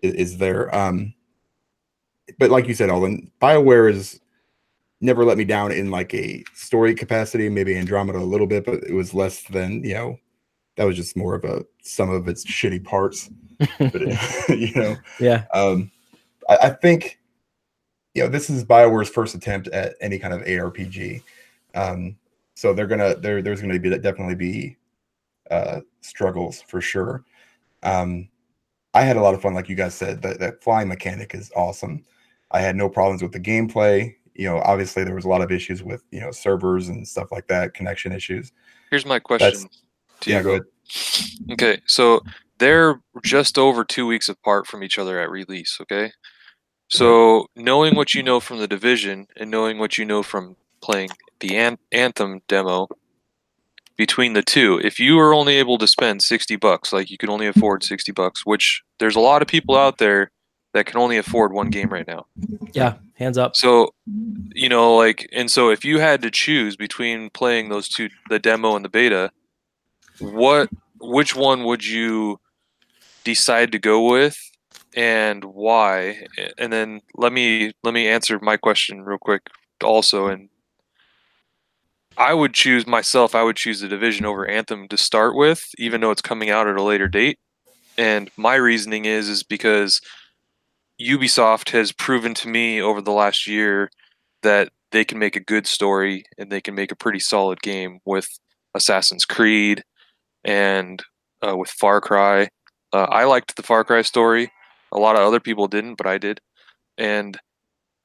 is there. But like you said, Alden, BioWare has never let me down in like a story capacity, maybe Andromeda a little bit, but it was less than, that was just more of some of its shitty parts. But, yeah. I think, this is BioWare's first attempt at any kind of ARPG. So there's going to definitely be struggles for sure. I had a lot of fun, like you guys said. That flying mechanic is awesome. I had no problems with the gameplay. Obviously there was a lot of issues with servers and stuff like that, connection issues. Here's my question to you. Go ahead. Okay, so they're just over 2 weeks apart from each other at release. Okay, so knowing what you know from the Division and knowing what you know from playing the Anthem demo, between the two, if you were only able to spend $60, like you could only afford $60, which there's a lot of people out there that can only afford one game right now. Yeah, hands up. So, and so if you had to choose between playing those two, the demo and the beta, which one would you decide to go with and why? And then let me answer my question real quick also. And I would choose the Division over Anthem to start with, even though it's coming out at a later date. And my reasoning is because Ubisoft has proven to me over the last year that they can make a good story and they can make a pretty solid game with Assassin's Creed and with Far Cry. I liked the Far Cry story. A lot of other people didn't, but I did. And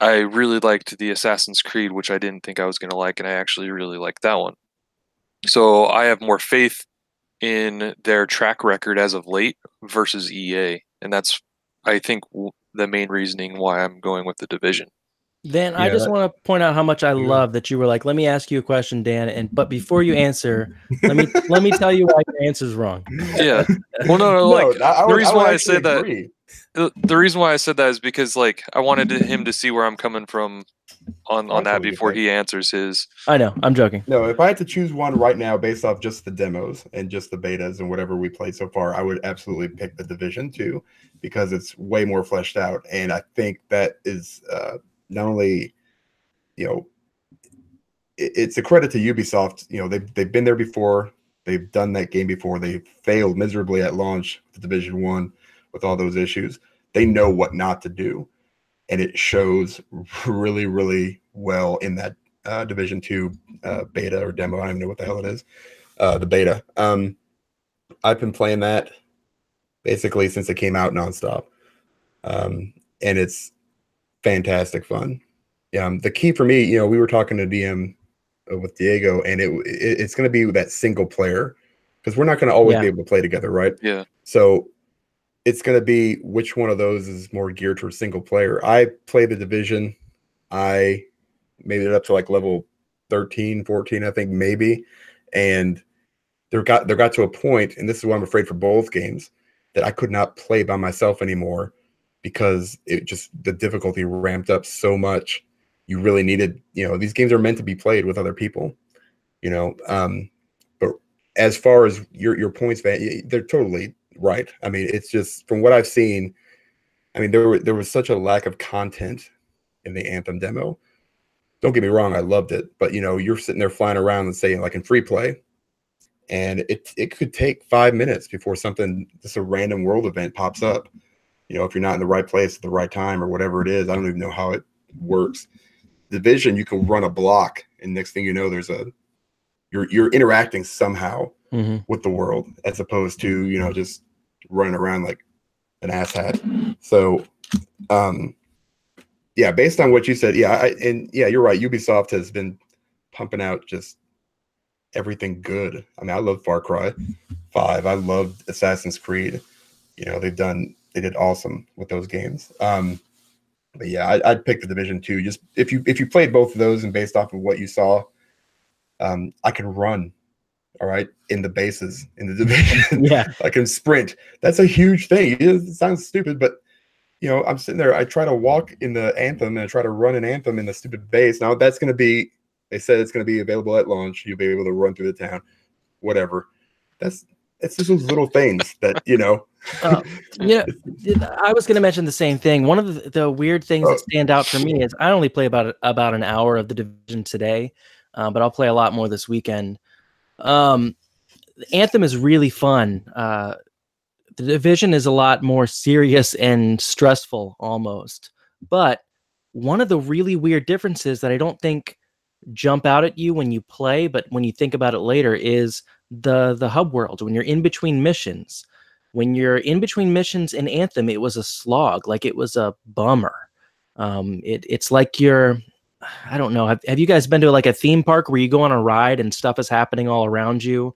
I really liked the Assassin's Creed, which I didn't think I was going to like, and I actually really liked that one. So I have more faith in their track record as of late versus EA, and that's, I think, the main reasoning why I'm going with the Division. Dan, I just want to point out how much I love that you were like, let me ask you a question, Dan, but before you answer, let me tell you why your answer's wrong. Yeah. Well, no, the reason why I said that. The reason why I said that is because I wanted him to see where I'm coming from on that before he answers his. I know, I'm joking. No, if I had to choose one right now based off just the demos and just the betas and whatever we played so far, I would absolutely pick the Division 2 because it's way more fleshed out, and I think that is not only it's a credit to Ubisoft. They've been there before. They've done that game before. They failed miserably at launch with Division 1 with all those issues. They know what not to do, and it shows really, really well in that Division 2 beta or demo. I don't even know what the hell it is. The beta. I've been playing that basically since it came out nonstop, and it's fantastic fun. The key for me, we were talking to DM with Diego, and it's going to be that single player because we're not going to always be able to play together, right? Yeah. So it's going to be which one of those is more geared towards single player. I play the Division. I made it up to level 13, 14, I think maybe. And there got to a point, and this is why I'm afraid for both games, that I could not play by myself anymore because the difficulty ramped up so much. You really needed, these games are meant to be played with other people, but as far as your points, Van, they're totally right. I mean, it's just from what I've seen. I mean, there was such a lack of content in the Anthem demo. Don't get me wrong, I loved it, but you're sitting there flying around and saying in free play, and it could take 5 minutes before just a random world event pops up. If you're not in the right place at the right time or whatever it is, I don't even know how it works. Division, you can run a block, and next thing you know, you're interacting somehow with the world, as opposed to just running around like an asshat. So, yeah, based on what you said, you're right. Ubisoft has been pumping out just everything good. I mean, I love Far Cry 5. I loved Assassin's Creed. They did awesome with those games. But yeah, I'd pick the Division 2. Just if you played both of those and based off of what you saw, I can run, all right, in the bases in the Division. Yeah, I can sprint. That's a huge thing. It sounds stupid, but I'm sitting there. I try to walk in the Anthem and I try to run an Anthem in the stupid base. Now that's going to be. They said it's going to be available at launch. You'll be able to run through the town, whatever. It's just those little things that. I was going to mention the same thing. One of the weird things that stand out for me is I only play about an hour of the Division today, but I'll play a lot more this weekend. Anthem is really fun. The Division is a lot more serious and stressful almost. But one of the really weird differences that I don't think jump out at you when you play, but when you think about it later, is the hub world. When you're in between missions. When you're in between missions in Anthem, it was a slog. Like, it was a bummer. It's like I don't know. Have you guys been to like a theme park where you go on a ride and stuff is happening all around you,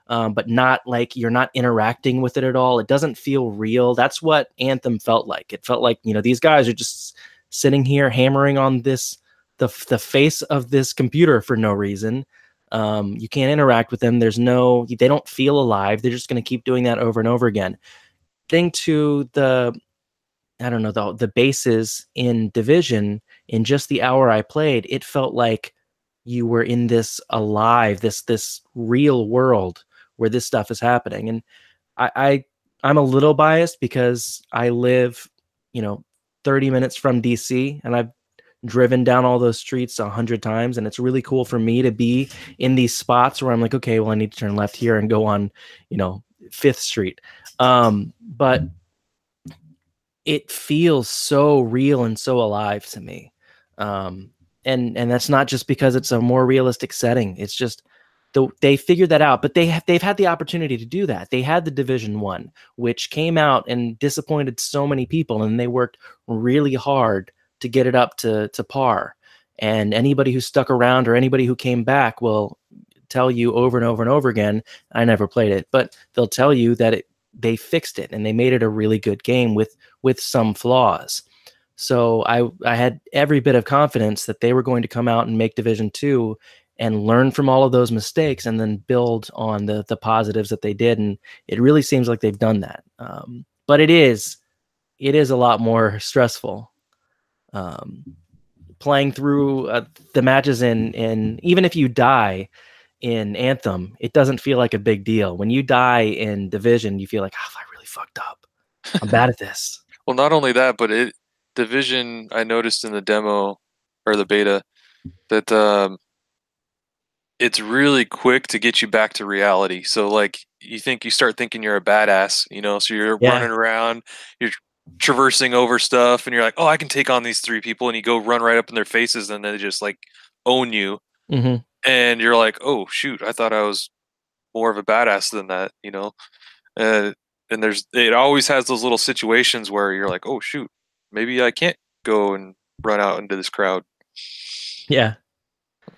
but not like you're not interacting with it at all? It doesn't feel real. That's what Anthem felt like. It felt like, these guys are just sitting here hammering on the face of this computer for no reason. You can't interact with them. They don't feel alive. They're just going to keep doing that over and over again. Getting to the bases in Division, in just the hour I played, it felt like you were in this real world where this stuff is happening. And I'm a little biased because I live, 30 minutes from DC, and I've driven down all those streets 100 times, and it's really cool for me to be in these spots where I'm like, okay, well, I need to turn left here and go on, 5th Street. But it feels so real and so alive to me. And that's not just because it's a more realistic setting. It's just they figured that out, but they've had the opportunity to do that. They had the Division 1, which came out and disappointed so many people, and they worked really hard to get it up to par. And anybody who stuck around or anybody who came back will tell you over and over and over again, I never played it, but they'll tell you that they fixed it and they made it a really good game with some flaws. So I had every bit of confidence that they were going to come out and make Division 2 and learn from all of those mistakes and then build on the positives that they did. And it really seems like they've done that. But it is a lot more stressful. Playing through the matches in even if you die in Anthem, it doesn't feel like a big deal. When you die in Division, you feel like, oh, I really fucked up. I'm bad at this. Well, not only that, but Division, I noticed in the demo or the beta that it's really quick to get you back to reality. So like you start thinking you're a badass, so you're running around, you're traversing over stuff, and you're like, oh, I can take on these 3 people, and you go run right up in their faces, and they just like own you. And you're like, oh shoot, I thought I was more of a badass than that, and it always has those little situations where you're like, oh shoot, maybe I can't go and run out into this crowd. Yeah,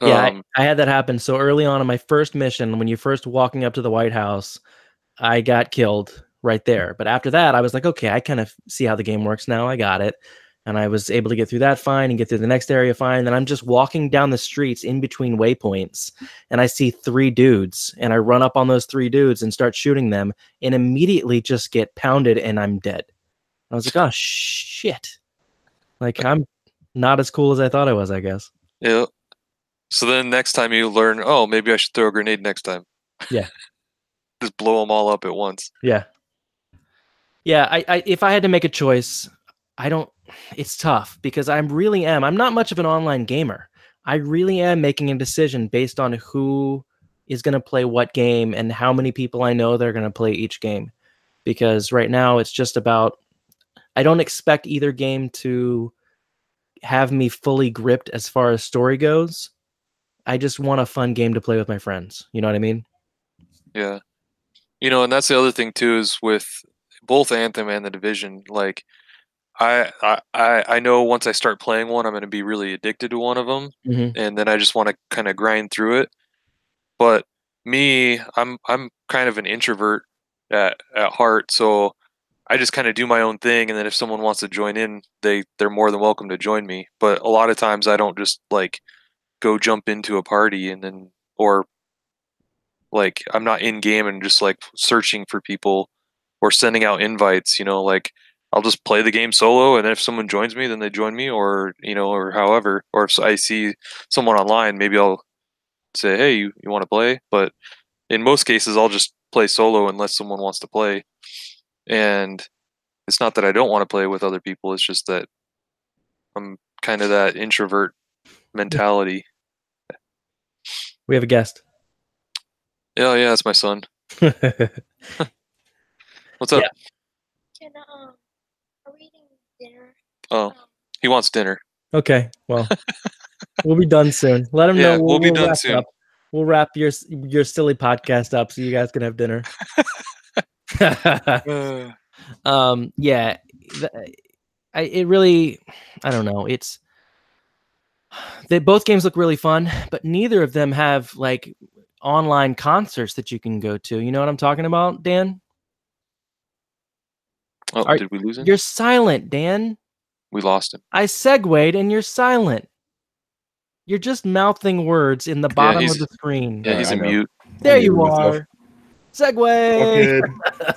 I had that happen so early on in my first mission. When you're first walking up to the White House, I got killed right there. But after that, I was like, okay, I kind of see how the game works now. I got it. And I was able to get through that fine and get through the next area fine. And then I'm just walking down the streets in between waypoints, and I see 3 dudes, and I run up on those 3 dudes and start shooting them, and immediately just get pounded, and I'm dead. I was like, oh shit. Like, I'm not as cool as I thought I was, I guess. Yeah. So then next time you learn, oh, maybe I should throw a grenade next time. Yeah. Just blow them all up at once. Yeah. Yeah, I if I had to make a choice, it's tough because I'm not much of an online gamer. I really am making a decision based on who is going to play what game and how many people I know that are going to play each game. Because right now it's just about, I don't expect either game to have me fully gripped as far as story goes. I just want a fun game to play with my friends. You know what I mean? Yeah. And that's the other thing too, is with both Anthem and The Division, like I know once I start playing one, I'm going to be really addicted to one of them, and then I just want to kind of grind through it. But me, I'm kind of an introvert at heart, so I just kind of do my own thing, and then if someone wants to join in, they're more than welcome to join me. But a lot of times I don't just like go jump into a party and then, or like I'm not in game and just like searching for people or sending out invites, like I'll just play the game solo, and then if someone joins me, then they join me, or or however, or if I see someone online, maybe I'll say, hey, you want to play? But in most cases, I'll just play solo unless someone wants to play. And it's not that I don't want to play with other people, it's just that I'm kind of that introvert mentality. We have a guest. Yeah, that's my son. What's up? Yeah. Are we eating dinner? Oh, he wants dinner. Okay, well, we'll be done soon. Let him know. We'll be done soon. Up. We'll wrap your silly podcast up so you guys can have dinner. Yeah, it really, I don't know. Both games look really fun, but neither of them have like online concerts that you can go to. You know what I'm talking about, Dan? Oh, did we lose him? You're silent, Dan. We lost him. I segued and you're silent. You're just mouthing words in the bottom of the screen. Yeah, he's a mute. There you are. Segway.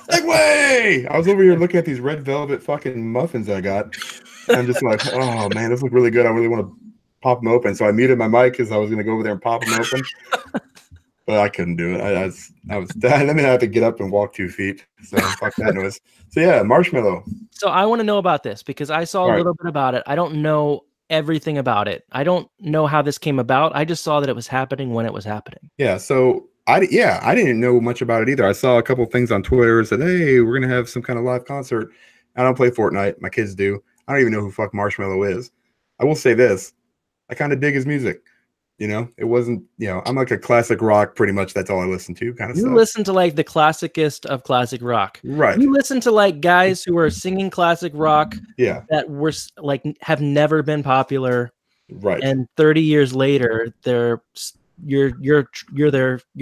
Segway. I was over here looking at these red velvet fucking muffins I got. I'm just like, oh man, this look really good. I really want to pop them open. So I muted my mic because I was going to go over there and pop them open. But I couldn't do it. I was then I had to get up and walk 2 feet. So fuck that noise. So yeah, Marshmello. So I want to know about this because I saw a little bit about it. I don't know everything about it. I don't know how this came about. I just saw that it was happening when it was happening. Yeah. So I didn't know much about it either. I saw a couple of things on Twitter that, hey, we're gonna have some kind of live concert. I don't play Fortnite. My kids do. I don't even know who fuck Marshmello is. I will say this: I kind of dig his music. It wasn't, I'm like a classic rock, pretty much. That's all I listen to, kind of stuff. You listen to like the classicest of classic rock. Right. You listen to like guys who are singing classic rock. Yeah. That were like, have never been popular. Right. And 30 years later, you're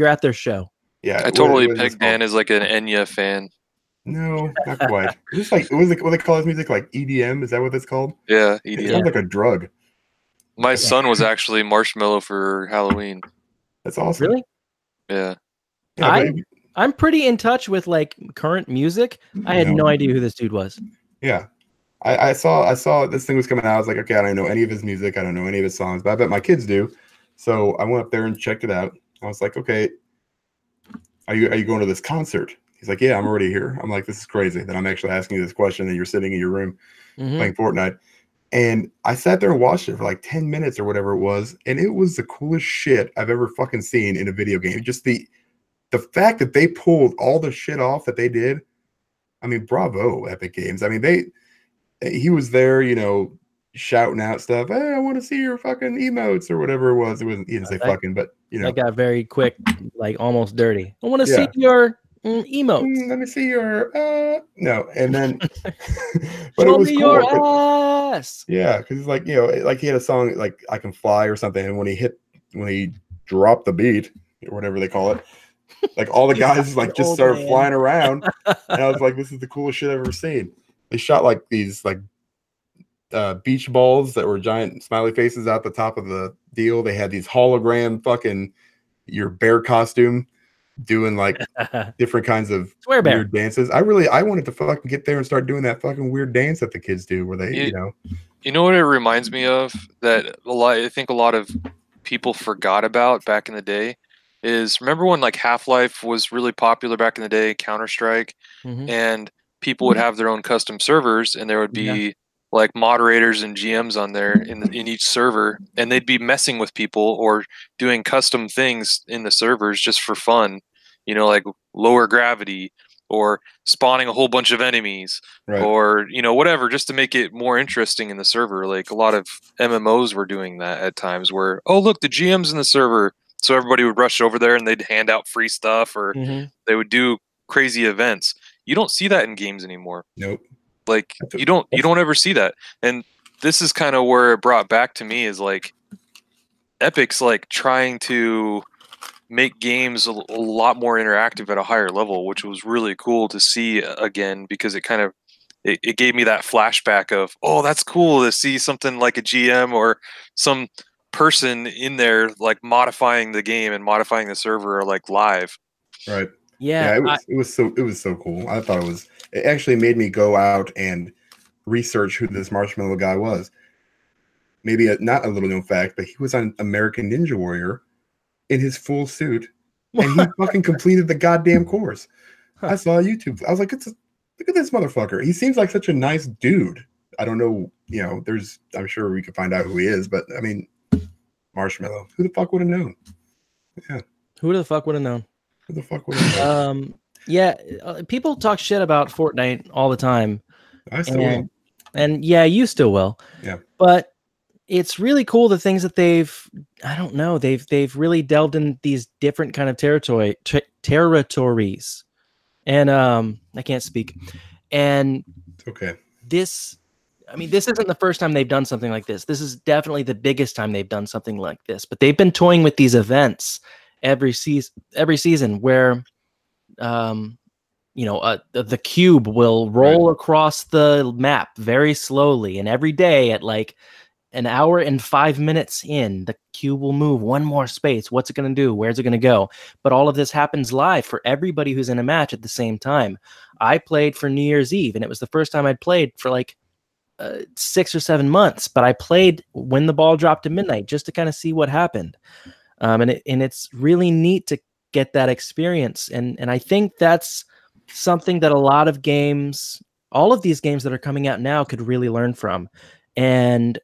at their show. Yeah. I totally pegged Dan as like an Enya fan. No, not quite. Just like, what they call his music, like EDM? Is that what it's called? Yeah, EDM. It sounds like a drug. My son was actually Marshmello for Halloween. That's awesome. Really? Yeah. I'm pretty in touch with like current music. I had no idea who this dude was. Yeah. I saw this thing was coming out. I was like, okay, I don't know any of his music. I don't know any of his songs, but I bet my kids do. So I went up there and checked it out. I was like, okay, are you going to this concert? He's like, yeah, I'm already here. I'm like, this is crazy that I'm actually asking you this question and you're sitting in your room playing Fortnite. And I sat there and watched it for like 10 minutes or whatever it was. And it was the coolest shit I've ever fucking seen in a video game. Just the fact that they pulled all the shit off that they did. I mean, bravo, Epic Games. I mean, he was there, shouting out stuff. Hey, I want to see your fucking emotes or whatever it was. He didn't say fucking, but that got very quick, like almost dirty. I want to see your emotes. Let me see your no, and then but it was cool. Your ass. Yeah, because it's like like he had a song like "I Can Fly" or something, and when he dropped the beat or whatever they call it, like all the guys like just started flying around, and I was like, "This is the coolest shit I've ever seen." They shot like these like beach balls that were giant smiley faces out the top of the deal. They had these hologram fucking your bear costume. Doing like different kinds of weird dances. I wanted to fucking get there and start doing that fucking weird dance that the kids do where they, You know what it reminds me of that I think a lot of people forgot about back in the day is remember when like Half-Life was really popular back in the day, Counter-Strike, and people would have their own custom servers and there would be like moderators and GMs on there in each server, and they'd be messing with people or doing custom things in the servers just for fun, like lower gravity or spawning a whole bunch of enemies, Right. or whatever, just to make it more interesting in the server. Like a lot of MMOs were doing that at times, where look, the GM's in the server, so everybody would rush over there and they'd hand out free stuff, or they would do crazy events. You don't see that in games anymore. Nope. Like you don't ever see that. And this is kind of where it brought back to me, is like Epic's like trying to make games a lot more interactive at a higher level, which was really cool to see again, because it kind of it gave me that flashback of, oh, that's cool to see something like a GM or some person in there like modifying the game and modifying the server like live. Right. Yeah, it was so cool. I thought it actually made me go out and research who this Marshmallow guy was. Maybe not a little known fact, but he was on American Ninja Warrior in his full suit, and he fucking completed the goddamn course. I saw YouTube. I was like, look at this motherfucker. He seems like such a nice dude. I don't know, I'm sure we could find out who he is, but I mean, Marshmallow, who the fuck would have known? Yeah. Who the fuck would have known? Who the fuck would have known? Yeah, people talk shit about Fortnite all the time. I still will. And yeah, you still will. Yeah. But it's really cool the things that they've really delved in these different kind of territories. And I can't speak. And it's okay. This isn't the first time they've done something like this. This is definitely the biggest time they've done something like this. But they've been toying with these events every season where the cube will roll across the map very slowly, and every day at like an hour and 5 minutes in, the cube will move one more space. What's it going to do? Where's it going to go? But all of this happens live for everybody who's in a match at the same time. I played for New Year's Eve, and it was the first time I'd played for like 6 or 7 months, but I played when the ball dropped to midnight just to kind of see what happened. And it's really neat to get that experience. And I think that's something that a lot of games, all of these games that are coming out now, could really learn from. And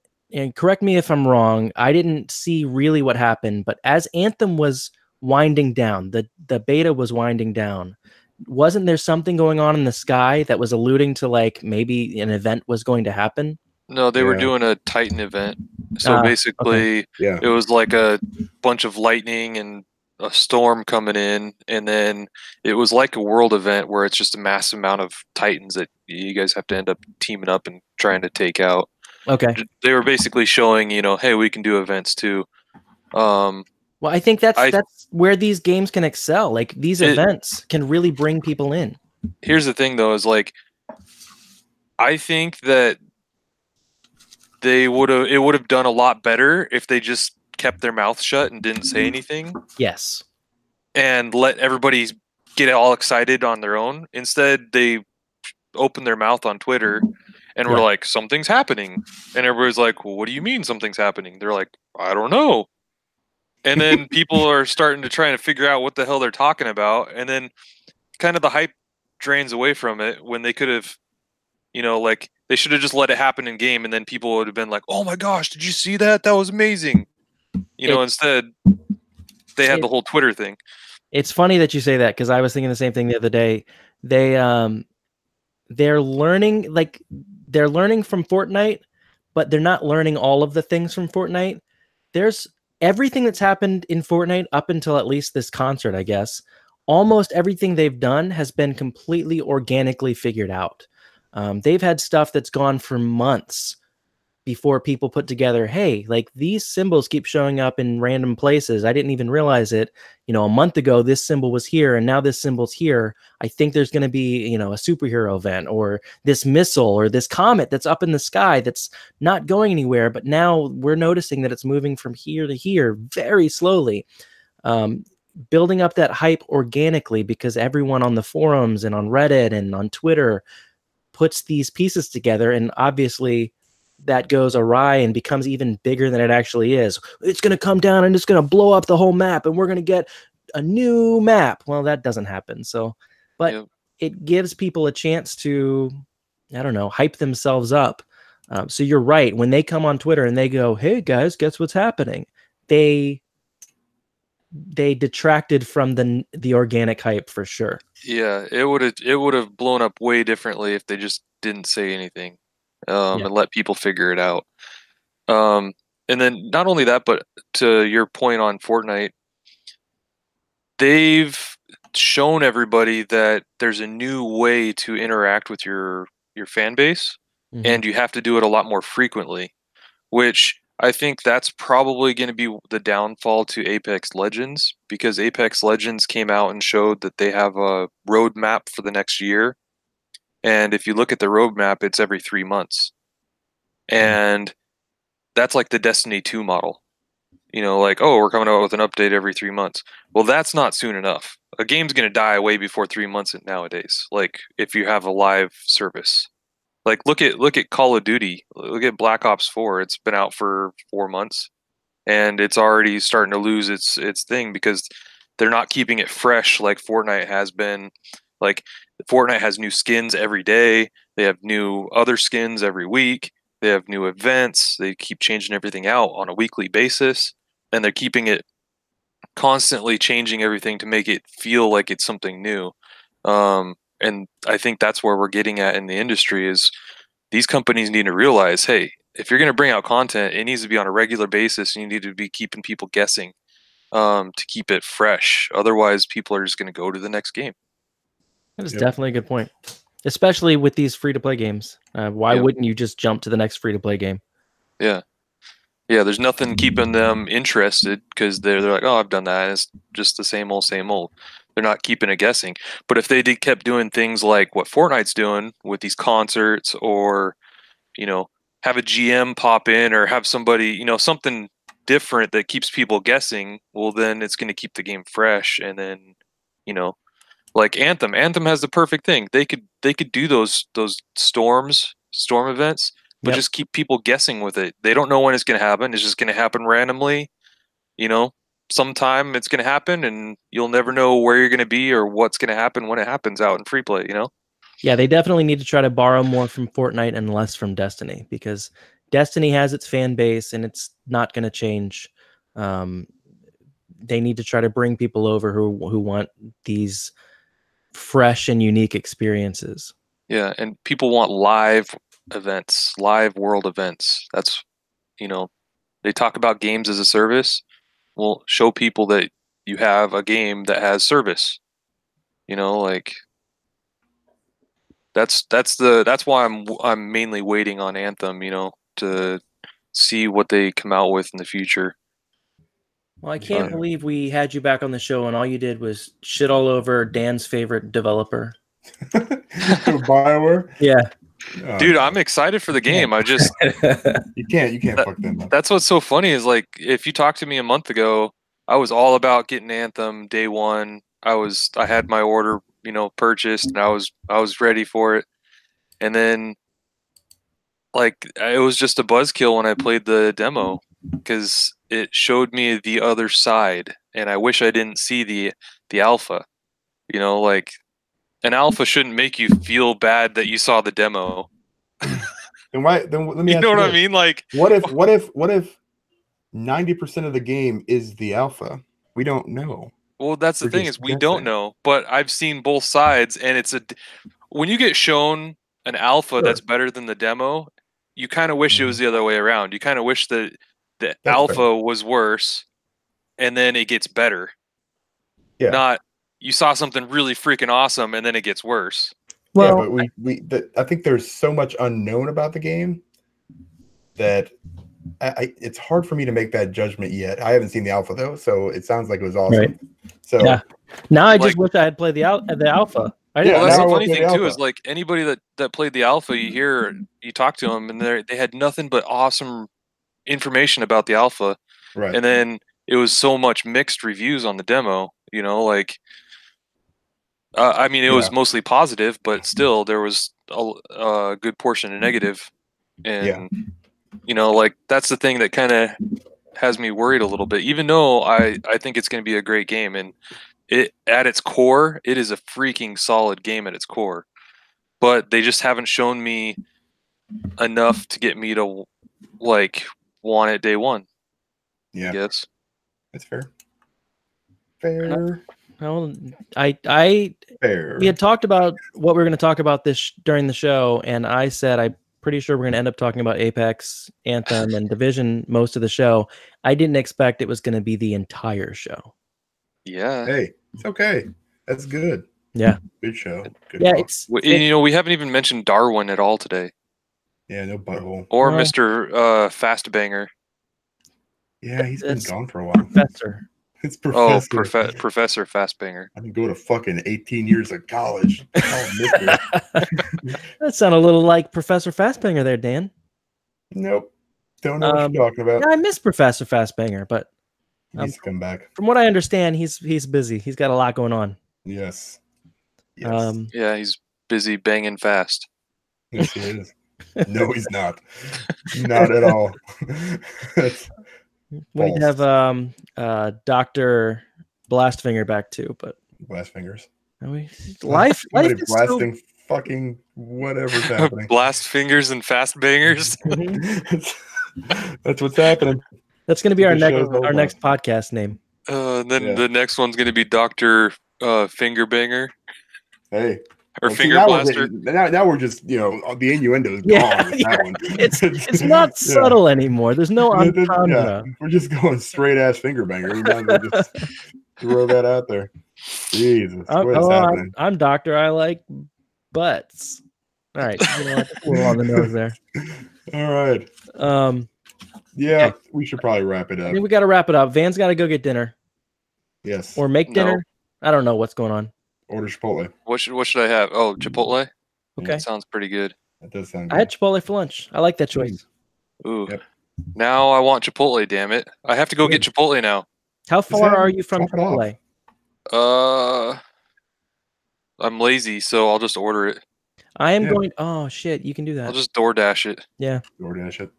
correct me if I'm wrong, I didn't see really what happened, but as Anthem was winding down, the beta was winding down, wasn't there something going on in the sky that was alluding to like maybe an event was going to happen? No, they were doing a Titan event. So basically, it was like a bunch of lightning and a storm coming in, and then it was like a world event where it's just a massive amount of Titans that you guys have to end up teaming up and trying to take out. Okay. They were basically showing, hey, we can do events too. Well, I think that's where these games can excel. Like these events can really bring people in. Here's the thing, though, is like I think that it would have done a lot better if they just kept their mouth shut and didn't say anything. Yes. And let everybody get all excited on their own. Instead, they opened their mouth on Twitter and were like, something's happening. And everybody's like, well, what do you mean something's happening? They're like, I don't know. And then people are starting to try to figure out what the hell they're talking about. And then kind of the hype drains away from it when they could have, like they should have just let it happen in game. And then people would have been like, oh my gosh, did you see that? That was amazing. Instead they had the whole Twitter thing. It's funny that you say that, because I was thinking the same thing the other day. They're learning from Fortnite, but they're not learning all of the things from Fortnite. There's everything that's happened in Fortnite up until at least this concert, I guess. Almost everything they've done has been completely organically figured out. They've had stuff that's gone for months before people put together, hey, like these symbols keep showing up in random places. I didn't even realize it. A month ago, this symbol was here, and now this symbol's here. I think there's going to be, a superhero event, or this missile, or this comet that's up in the sky that's not going anywhere. But now we're noticing that it's moving from here to here very slowly. Building up that hype organically, because everyone on the forums and on Reddit and on Twitter puts these pieces together, and obviously that goes awry and becomes even bigger than it actually is. It's going to come down and it's going to blow up the whole map, and we're going to get a new map. Well, that doesn't happen. So, but it gives people a chance to, I don't know, hype themselves up. So you're right. When they come on Twitter and they go, hey guys, guess what's happening? They they detracted from the organic hype for sure. Yeah, it would have blown up way differently if they just didn't say anything, and let people figure it out. And then not only that, but to your point on Fortnite, they've shown everybody that there's a new way to interact with your fan base, and you have to do it a lot more frequently, which I think that's probably going to be the downfall to Apex Legends, because Apex Legends came out and showed that they have a roadmap for the next year. And if you look at the roadmap, it's every 3 months. And that's like the Destiny 2 model. You know, like, oh, we're coming out with an update every 3 months. Well, that's not soon enough. A game's going to die way before 3 months nowadays, like if you have a live service. Like look at Call of Duty. Look at Black Ops 4. It's been out for 4 months, and it's already starting to lose its thing because they're not keeping it fresh like Fortnite has been. Like Fortnite has new skins every day. They have new other skins every week. They have new events. They keep changing everything out on a weekly basis, and they're keeping it constantly changing everything to make it feel like it's something new. And I think that's where we're getting at in the industry is these companies need to realize, hey, if you're going to bring out content, it needs to be on a regular basis, and you need to be keeping people guessing to keep it fresh. Otherwise, people are just going to go to the next game. That is definitely a good point, especially with these free-to-play games. Why wouldn't you just jump to the next free-to-play game? Yeah. Yeah, there's nothing keeping them interested because they're like, oh, I've done that. It's just the same old, same old. They're not keeping it guessing. But if they kept doing things like what Fortnite's doing with these concerts, or, you know, have a GM pop in, or have somebody, you know, something different that keeps people guessing, well, then it's going to keep the game fresh. And then, you know, like Anthem has the perfect thing. They could do those storm events, but just keep people guessing with it. They don't know when it's going to happen. It's just going to happen randomly. You know, sometime it's going to happen, and you'll never know where you're going to be or what's going to happen when it happens out in free play, you know? Yeah, they definitely need to try to borrow more from Fortnite and less from Destiny, because Destiny has its fan base and it's not going to change. They need to try to bring people over who want these fresh and unique experiences. Yeah, and people want live events, live world events. That's, you know, they talk about games as a service. Well, show people that you have a game that has service. You know, like that's why I'm mainly waiting on Anthem, you know, to see what they come out with in the future. Well, I can't believe we had you back on the show and all you did was shit all over Dan's favorite developer. BioWare? Yeah. Oh, dude, I'm excited for the game. I just you can't fuck them up. That's what's so funny is, like, if you talked to me a month ago, I was all about getting Anthem day one. I had my order, you know, purchased, and I was ready for it. And then, like, it was just a buzzkill when I played the demo, because it showed me the other side, and I wish I didn't see the alpha. You know, like, an alpha shouldn't make you feel bad that you saw the demo. Then why? Then let me. You ask know you what this. I mean? Like, what if 90% of the game is the alpha? We don't know. well, that's the thing, is we don't know. But I've seen both sides, and when you get shown an alpha that's better than the demo, you kind of wish it was the other way around. You kind of wish that the alpha was worse, and then it gets better. Yeah. Not you saw something really freaking awesome, and then it gets worse. Well, yeah, but I think there's so much unknown about the game that it's hard for me to make that judgment yet. I haven't seen the alpha though, so it sounds like it was awesome. Right. So yeah, now I just wish I had played the alpha. Well, that's the funny thing too, is like anybody that played the alpha, you talk to them, and they had nothing but awesome information about the alpha, right? And then it was so much mixed reviews on the demo. You know, like. I mean, it was mostly positive, but still there was a good portion of negative. And, you know, like, that's the thing that kind of has me worried a little bit, even though I think it's going to be a great game. And at its core, it is a freaking solid game at its core. But they just haven't shown me enough to get me to, like, want it day one. Yeah. I guess. That's fair. Fair. Well, I Fair. we had talked about what we were going to talk about this during the show, and I said I'm pretty sure we're going to end up talking about Apex, Anthem, and Division most of the show. I didn't expect it was going to be the entire show. Yeah. Hey, it's okay. That's good. Yeah. Good show. Good Yeah, talk. we haven't even mentioned Darwin at all today. Yeah, no butthole. Or Well, Mr. Fastbanger. Yeah, he's been It's gone for a while. Professor. It's Oh, Professor. Professor Fastbanger. I can go to fucking 18 years of college. Oh, mister. That sounded a little like Professor Fastbanger there, Dan. Nope. Don't know what you're talking about. Yeah, I miss Professor Fastbanger, but He needs to come back. from what I understand, he's busy. He's got a lot going on. Yes. Yes. Yeah, he's busy banging fast. Yes, he is. No, he's not. Not at all. We have Dr. Blastfinger back too, but Blast fingers. life Somebody is blasting fucking whatever's happening. Blast fingers and fast bangers. That's what's happening. That's going to be our The show's over. next podcast name. Then the next one's going to be Dr. Fingerbanger Hey. or Well, see, Finger now Blaster. now we're just, the innuendo is Yeah, gone. with that one. It's not subtle anymore. There's no entendre. We're just going straight ass finger banger. We might as well just throw that out there. Jesus, what is happening? I'm Doctor. I like butts. All right, you know what? That's a little on the nose there. All right. Yeah, we should probably wrap it I up. think we got to wrap it up. Van's got to go get dinner Yes. or make dinner. No. I don't know what's going on. Order Chipotle. What should I have? Oh, Chipotle. Okay, That sounds pretty good. That does sound I good. had Chipotle for lunch. I like that choice. Ooh. Yep. Now I want Chipotle. Damn it! I have to go get Chipotle now. How far that- are you from chop it off. Chipotle? I'm lazy, so I'll just order it. I am Yeah. going. Oh shit, you can do that. I'll just DoorDash it. DoorDash it.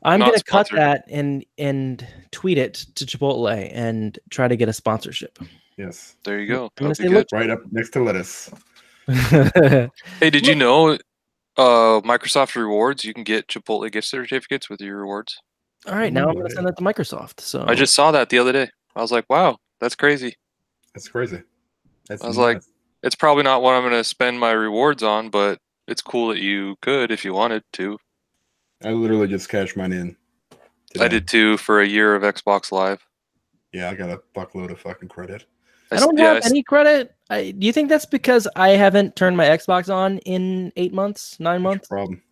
I'm Not going to cut sponsored. that and tweet it to Chipotle and try to get a sponsorship. Yes. There you go. I'm gonna That'd be say, look. good. Right up next to lettuce. Hey, did you know Microsoft Rewards, you can get Chipotle gift certificates with your rewards? All right, now I'm going to send that to Microsoft. So I just saw that the other day. I was like, wow, that's crazy. That's crazy. That's I was like, it's probably not what I'm going to spend my rewards on, but it's cool that you could if you wanted to. I literally just cashed mine in. I did too for a year of Xbox Live. Yeah, I got a fuckload of fucking credit. I don't have any credit. Do you think that's because I haven't turned my Xbox on in 8 months, 9 months? Problem.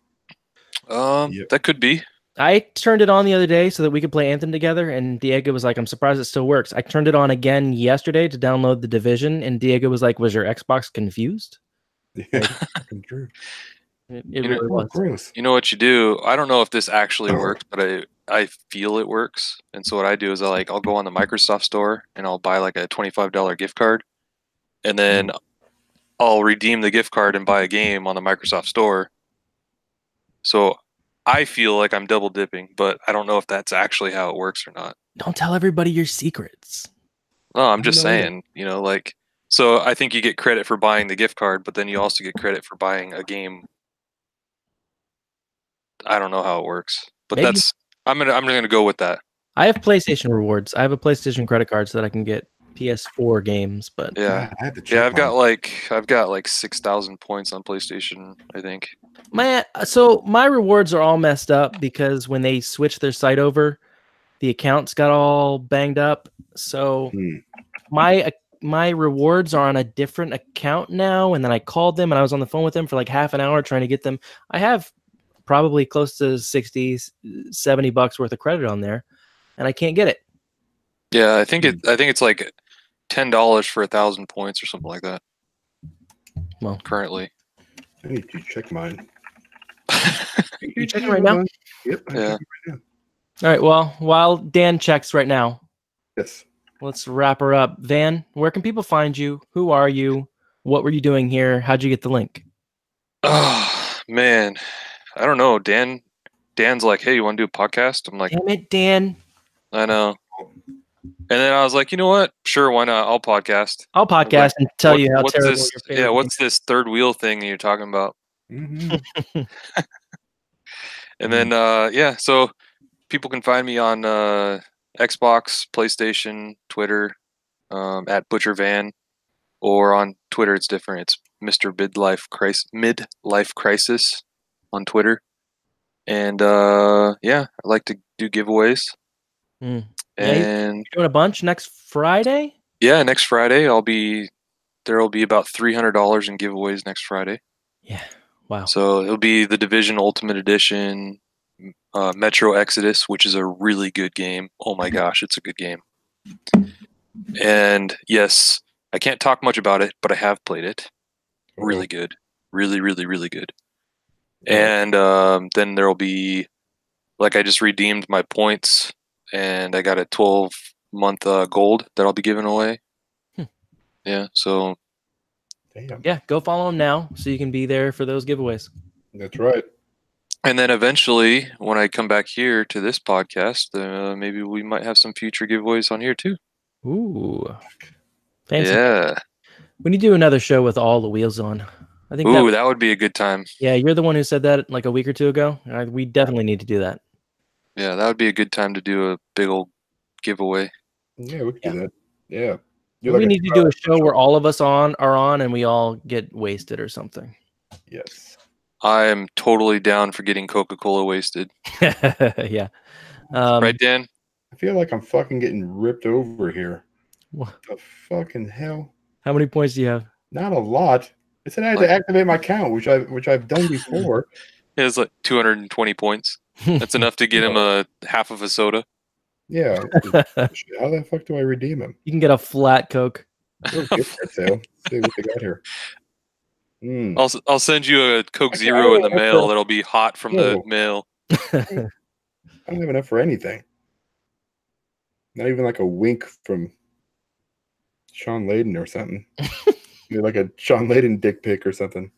Yep. That could be. I turned it on the other day so that we could play Anthem together, and Diego was like, I'm surprised it still works. I turned it on again yesterday to download the Division, and Diego was like, was your Xbox confused? Yeah, fucking true. It You know- really was. Gross. You know what you do? I don't know if this actually works, but I feel it works. And so what I do is I'll go on the Microsoft store and I'll buy like a $25 gift card, and then I'll redeem the gift card and buy a game on the Microsoft store. So I feel like I'm double dipping, but I don't know if that's actually how it works or not. Don't tell everybody your secrets. No, I'm just No. saying, so I think you get credit for buying the gift card, but then you also get credit for buying a game. I don't know how it works, but Maybe. I'm gonna go with that. I have PlayStation rewards. I have a PlayStation credit card so that I can get PS4 games, but Yeah. I had to check Yeah, I've mine. got like 6,000 points on PlayStation, I think. my rewards are all messed up because when they switched their site over, the accounts got all banged up. So Hmm. my rewards are on a different account now, and then I called them and I was on the phone with them for like half an hour trying to get them. I have probably close to 60, 70 bucks worth of credit on there, and I can't get it. Yeah, I think it's like $10 for 1,000 points or something like that. Well, Currently. I need to check mine. you checking right now? Yep. I'm Yeah. checking right now. All right. Well, while Dan checks right now, Yes. let's wrap her up. Van, where can people find you? Who are you? What were you doing here? How'd you get the link? Oh man, I don't know. Dan's like, hey, you want to do a podcast? I'm like, Damn it, Dan. I know. And then I was like, you know what? Sure, why not? I'll podcast. I'll podcast and tell you how what's terrible this? your favorite Yeah, what's this third wheel thing that you're talking about? Mhm. And then so people can find me on Xbox, PlayStation, Twitter, at Butcher Van, or on Twitter it's different. It's Mr. Midlife Crisis on Twitter. And yeah, I like to do giveaways. Yeah, And you're doing a bunch next Friday? Yeah, next Friday there will be about $300 in giveaways next Friday. Yeah. Wow. So it'll be the Division Ultimate Edition, Metro Exodus, which is a really good game. Oh my gosh, it's a good game. And yes, I can't talk much about it, but I have played it. Really good. Really, really, really good. And then there'll be, like, I just redeemed my points, and I got a 12-month gold that I'll be giving away. Yeah, so. Damn. Yeah, go follow him now so you can be there for those giveaways. That's right. And then eventually, when I come back here to this podcast, maybe we might have some future giveaways on here too. Ooh. Fancy. Yeah. We need to do another show with all the wheels on. I think that would be a good time. Yeah, you're the one who said that like a week or two ago. We definitely need to do that. Yeah, that would be a good time to do a big old giveaway. Yeah, we could do that. Yeah. We need to do a show where all of us are on and we all get wasted or something. Yes. I am totally down for getting Coca-Cola wasted. Yeah. Right, Dan? I feel like I'm fucking getting ripped over here. What the fucking hell? How many points do you have? Not a lot. It said I had to activate my account, which I've done before. It's like 220 points. That's enough to get him a half of a soda. Yeah. How the fuck do I redeem him? You can get a flat Coke. Gift card sale. See what they got here. I'll send you a Coke Zero in the mail that'll be hot from the mail. I don't have enough for anything. Not even like a wink from Sean Layden or something. Like a Sean Layden dick pic or something.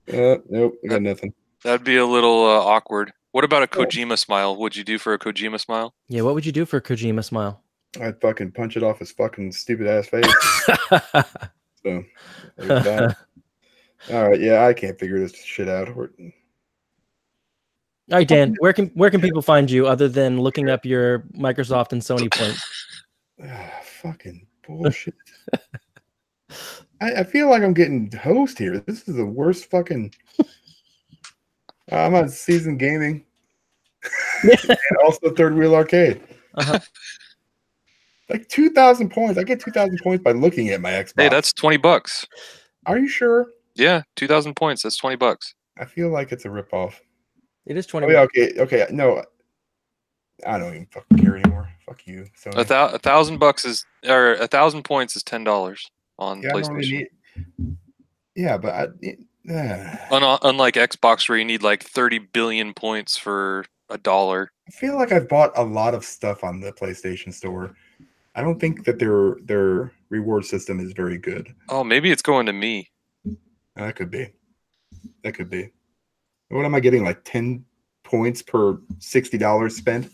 Nope, I got nothing. That'd be a little awkward. What about a Kojima smile? What'd you do for a Kojima smile? Yeah, what would you do for a Kojima smile? I'd fucking punch it off his fucking stupid ass face. So, there's that. All right, yeah, I can't figure this shit out. All right, Dan, where can people find you other than looking up your Microsoft and Sony points? Fucking bullshit. I feel like I'm getting host here. This is the worst fucking. I'm on Season Gaming, and also Third Wheel Arcade. Like 2,000 points. I get 2,000 points by looking at my Xbox. Hey, that's $20. Are you sure? Yeah, 2,000 points. That's $20. I feel like it's a ripoff. It is 20. Oh, yeah, okay. No, I don't even fucking care anymore. Fuck you. So $1,000 is, or 1,000 points is $10 on PlayStation. Yeah, but unlike Xbox, where you need like 30 billion points for $1. I feel like I've bought a lot of stuff on the PlayStation Store. I don't think that their reward system is very good. Oh, maybe it's going to me. That could be. What am I getting? Like 10 points per $60 spent?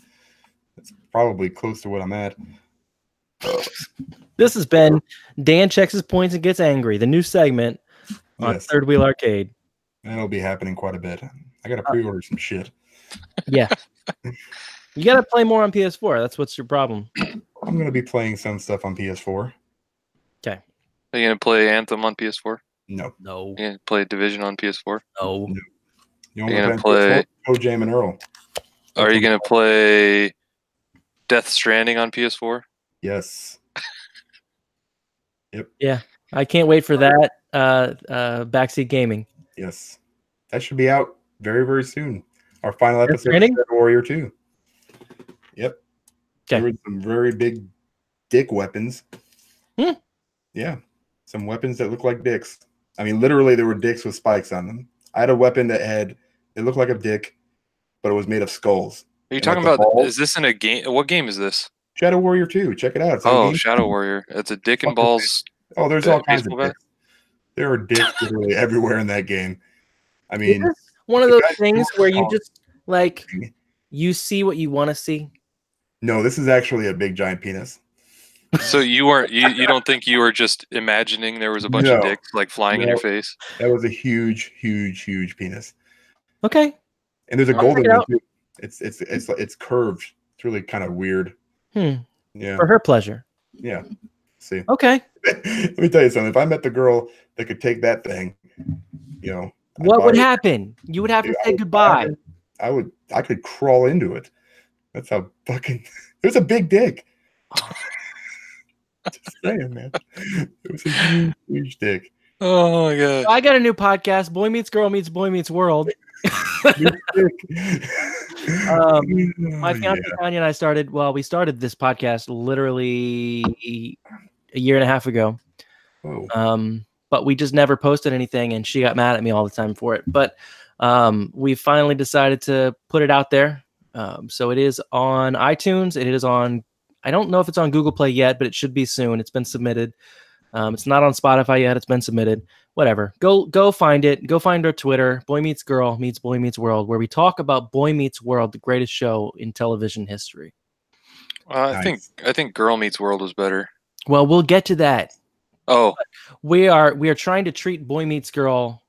That's probably close to what I'm at. This has been Dan Checks His Points and Gets Angry, the new segment on Third Wheel Arcade. That'll be happening quite a bit. I gotta pre-order some shit. Yeah. You gotta play more on PS4. That's what's your problem. I'm gonna be playing some stuff on PS4. Okay. Are you gonna play Anthem on PS4? No. No. You gonna play Division on PS4? No. You're gonna play Jam and Earl. Are you gonna play Death Stranding on PS4? Yes. Yep. Yeah. I can't wait for that. Backseat Gaming. Yes. That should be out very, very soon. Our final episode of Shadow Warrior 2. Yep. Okay. There were some very big dick weapons. Yeah. Some weapons that look like dicks. I mean, literally, there were dicks with spikes on them. I had a weapon that it looked like a dick, but it was made of skulls. Are you talking about, is this in a game? What game is this? Shadow Warrior 2. Check it out. Shadow Warrior. It's a dick and balls. Oh, there's all kinds of dicks. There are dicks literally everywhere in that game. I mean, one of those things where you just like you see what you want to see. No, this is actually a big giant penis. So you don't think you were just imagining there was a bunch of dicks like flying in your face? That was a huge, huge, huge penis. Okay. And there's a golden one too. It's curved. It's really kind of weird. Yeah. For her pleasure. Yeah. See. Okay. Let me tell you something. If I met the girl that could take that thing, you know, what would happen? You would have to say goodbye. I could crawl into it. That's how fucking. It was a big dick. Just saying, man. It was a huge, huge dick. Oh my god! I got a new podcast, Boy Meets Girl Meets Boy Meets World. My fiance Tanya and I started. Well, we started this podcast literally a year and a half ago. Whoa. But we just never posted anything, and she got mad at me all the time for it. But we finally decided to put it out there. So it is on iTunes. It is on. I don't know if it's on Google Play yet, but it should be soon. It's been submitted. It's not on Spotify yet. It's been submitted. Whatever. Go find it. Go find our Twitter. Boy Meets Girl Meets Boy Meets World, where we talk about Boy Meets World, the greatest show in television history. Nice. I think Girl Meets World was better. Well, we'll get to that. Oh, we are trying to treat Boy Meets Girl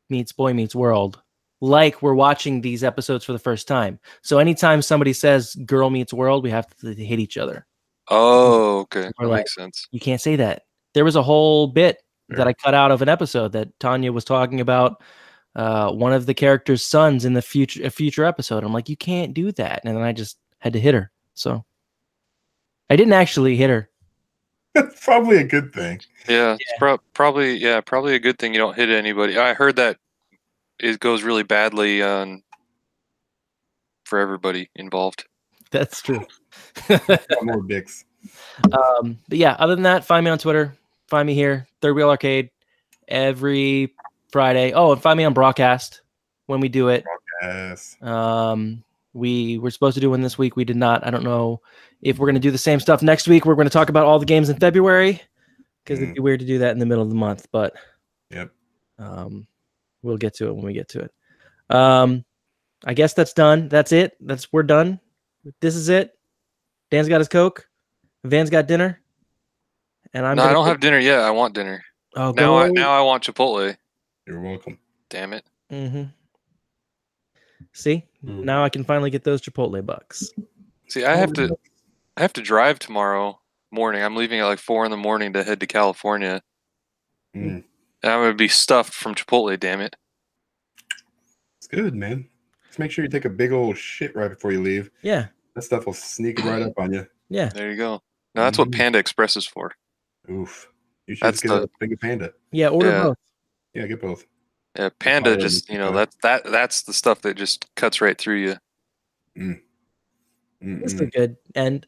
Meets Boy Meets World like we're watching these episodes for the first time. So anytime somebody says Girl Meets World, we have to hit each other. Oh, okay. That like, makes sense. You can't say that. There was a whole bit that I cut out of an episode that Tanya was talking about one of the characters' sons in a future episode. I'm like, you can't do that. And then I just had to hit her. So I didn't actually hit her. That's probably a good thing. Yeah. It's probably a good thing you don't hit anybody. I heard that it goes really badly for everybody involved. That's true. More dicks. But yeah, other than that, find me on Twitter. Find me here, Third Wheel Arcade, every Friday. Oh, and find me on Broadcast when we do it. Broadcast. We were supposed to do one this week. We did not. I don't know if we're going to do the same stuff next week. We're going to talk about all the games in February because it'd be weird to do that in the middle of the month. But we'll get to it when we get to it. I guess that's done. That's it. We're done. This is it. Dan's got his Coke. Van's got dinner. And I don't have dinner yet. I want dinner. Oh, now I want Chipotle. You're welcome. Damn it. Mm-hmm. See, now I can finally get those Chipotle bucks. See, I have to drive tomorrow morning. I'm leaving at like 4 a.m. to head to California. And I'm gonna be stuffed from Chipotle. Damn it. It's good, man. Just make sure you take a big old shit right before you leave. Yeah. That stuff will sneak right up on you. Yeah. There you go. No, that's what Panda Express is for. Oof. You should just get a big Panda. Yeah, order both. Yeah, get both. Yeah, Panda just, that's the stuff that just cuts right through you. This is good. And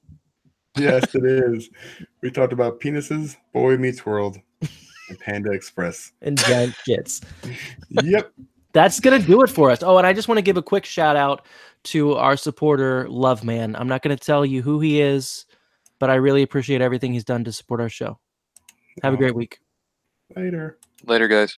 yes, it is. We talked about penises, Boy Meets World, and Panda Express. And giant shits. Yep. That's going to do it for us. Oh, and I just want to give a quick shout out to our supporter, Loveman. I'm not going to tell you who he is, but I really appreciate everything he's done to support our show. Have a great week. Later. Later, guys.